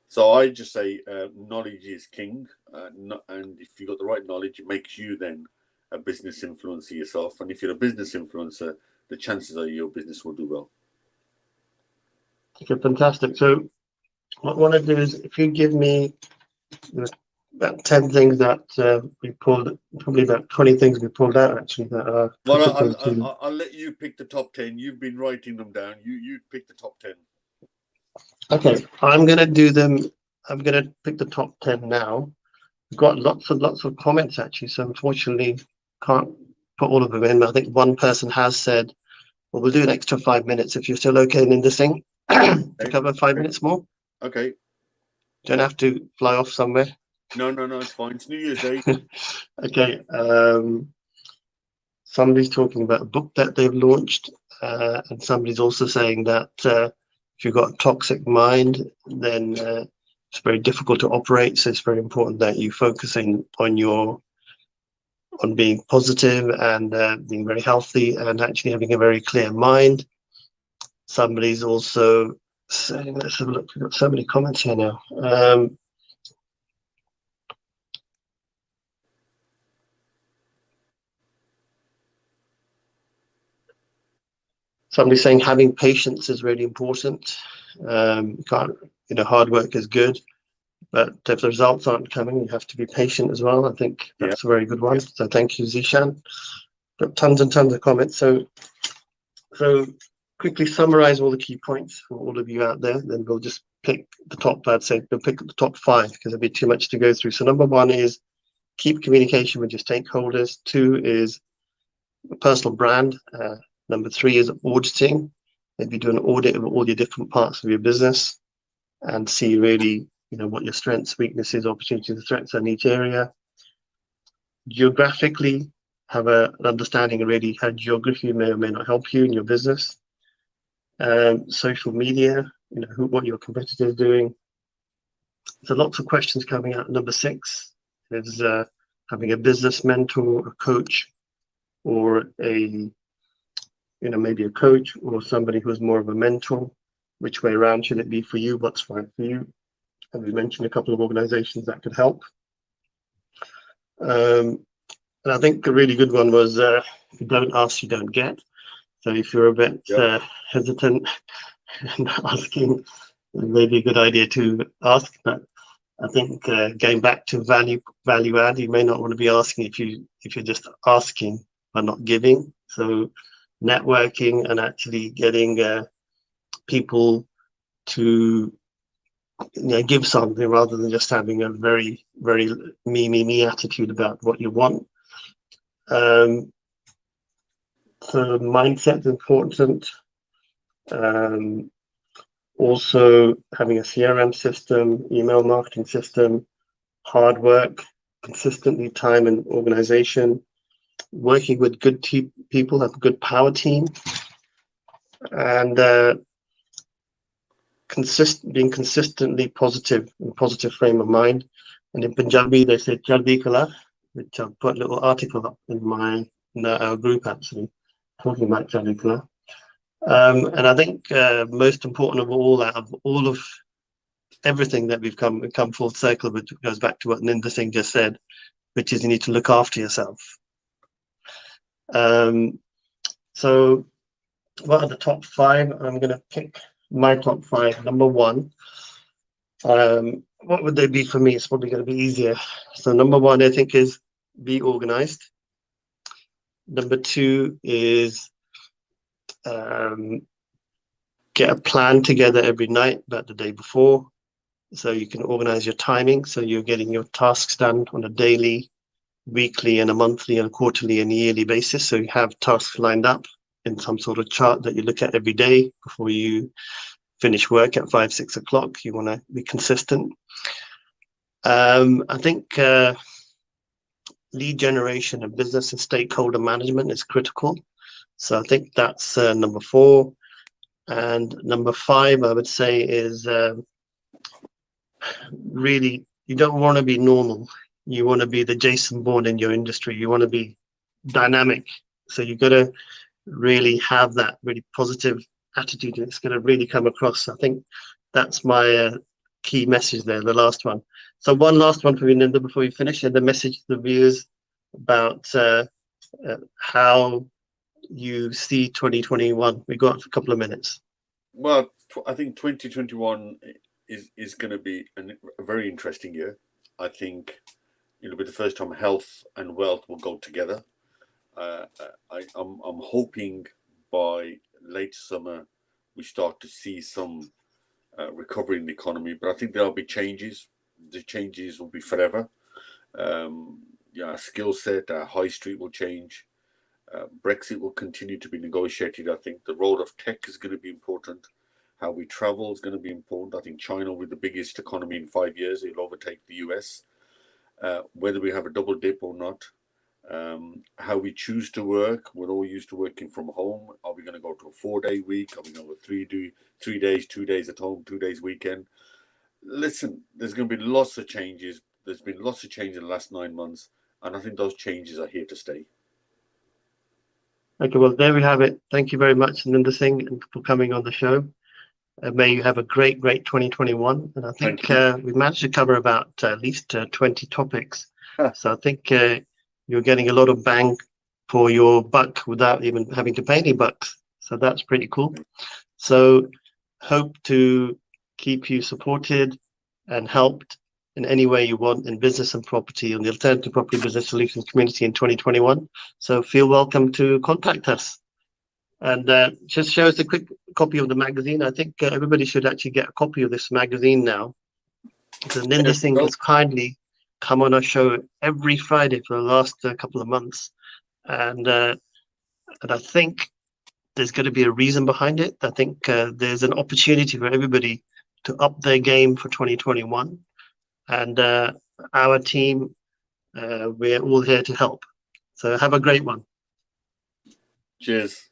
So I just say knowledge is king, and if you've got the right knowledge, it makes you then a business influencer yourself. And if you're a business influencer, the chances are your business will do well. Okay, fantastic. So what I want to do is, if you give me about 10 things that we pulled, probably about 20 things we pulled out actually that are well, I'll let you pick the top 10. You've been writing them down. You pick the top 10. Okay, I'm going to do them. I'm going to pick the top 10 now. We've got lots of comments actually, so unfortunately can't put all of them in. I think one person has said, well, we'll do an extra 5 minutes if you're still okay, Ninder Singh, to cover 5 minutes more. Okay. Don't have to fly off somewhere. No, it's fine. It's New Year's Day. Okay. Somebody's talking about a book that they've launched, and somebody's also saying that if you've got a toxic mind, then it's very difficult to operate. So it's very important that you focusing on being positive and being very healthy and actually having a very clear mind. Somebody's also saying, let's have a look. We've got so many comments here now. Somebody's saying having patience is really important. Hard work is good, but if the results aren't coming, you have to be patient as well. I think that's a very good one. So thank you, Zishan. Got tons and tons of comments. So quickly summarize all the key points for all of you out there. Then we'll just pick the top. I'd say we'll pick the top 5 because there'll be too much to go through. So number 1 is keep communication with your stakeholders. 2 is a personal brand. Number 3 is auditing. Maybe do an audit of all your different parts of your business and see really, what your strengths, weaknesses, opportunities, and threats are in each area. Geographically, have an understanding of really how geography may or may not help you in your business. Social media, what your competitors are doing. So lots of questions coming out. Number 6 is having a business mentor, a coach, or maybe a coach or somebody who's more of a mentor. Which way around should it be for you? What's right for you? And we mentioned a couple of organizations that could help. And I think a really good one was if you don't ask, you don't get. So if you're a bit hesitant and asking, it may be a good idea to ask. But I think going back to value add, you may not want to be asking if you're just asking but not giving. So networking and actually getting people to give something rather than just having a very, very me attitude about what you want. So mindset is important. Also having a CRM system, email marketing system, hard work, consistently time and organization, working with good people, have a good power team, and being consistently positive frame of mind. And in Punjabi they say Jaldi Kala, which I've put a little article up in our group actually talking about Jaldi Kala. And I think most important of all, out of all of everything that we've come full circle, which goes back to what Ninder Singh just said, which is you need to look after yourself. So what are the top 5? I'm going to pick my top 5. Number 1, what would they be for me? It's probably going to be easier. So number 1, I think, is be organized. Number 2 is get a plan together every night about the day before, so you can organize your timing, so you're getting your tasks done on a daily, weekly, and a monthly, and a quarterly and yearly basis. So you have tasks lined up in some sort of chart that you look at every day before you finish work at 5-6 o'clock. You want to be consistent. I think lead generation and business and stakeholder management is critical. So I think that's number 4. And number 5, I would say, is really, you don't want to be normal. You want to be the Jason Bourne in your industry. You want to be dynamic. So you've got to really have that really positive attitude, and it's going to really come across. I think that's my key message there, the last one. So one last one for you, Ninder, before we finish, and the message to the viewers about how you see 2021. We got a couple of minutes. Well, I think 2021 is going to be a very interesting year. I think it'll be the first time health and wealth will go together. I'm hoping by late summer we start to see some recovery in the economy, but I think there'll be changes. The changes will be forever. Our skill set, our high street will change. Brexit will continue to be negotiated. I think the role of tech is going to be important. How we travel is going to be important. I think China will be the biggest economy in 5 years. It'll overtake the US. Whether we have a double dip or not, how we choose to work. We're all used to working from home. Are we going to go to a 4-day week? Are we going to go 3 days, 2 days at home, 2 days weekend? Listen, there's going to be lots of changes. There's been lots of change in the last 9 months, and I think those changes are here to stay. Okay, well, there we have it. Thank you very much, Ninder Singh, for coming on the show. May you have a great 2021. And I think we've managed to cover about at least 20 topics. So I think you're getting a lot of bang for your buck without even having to pay any bucks. So that's pretty cool. So hope to keep you supported and helped in any way you want in business and property on the alternative property business solutions community in 2021. So feel welcome to contact us. And just show us a quick copy of the magazine. I think everybody should actually get a copy of this magazine now. Because Ninder Singh has kindly come on our show every Friday for the last couple of months. And I think there's going to be a reason behind it. I think there's an opportunity for everybody to up their game for 2021. And our team, we're all here to help. So have a great one. Cheers.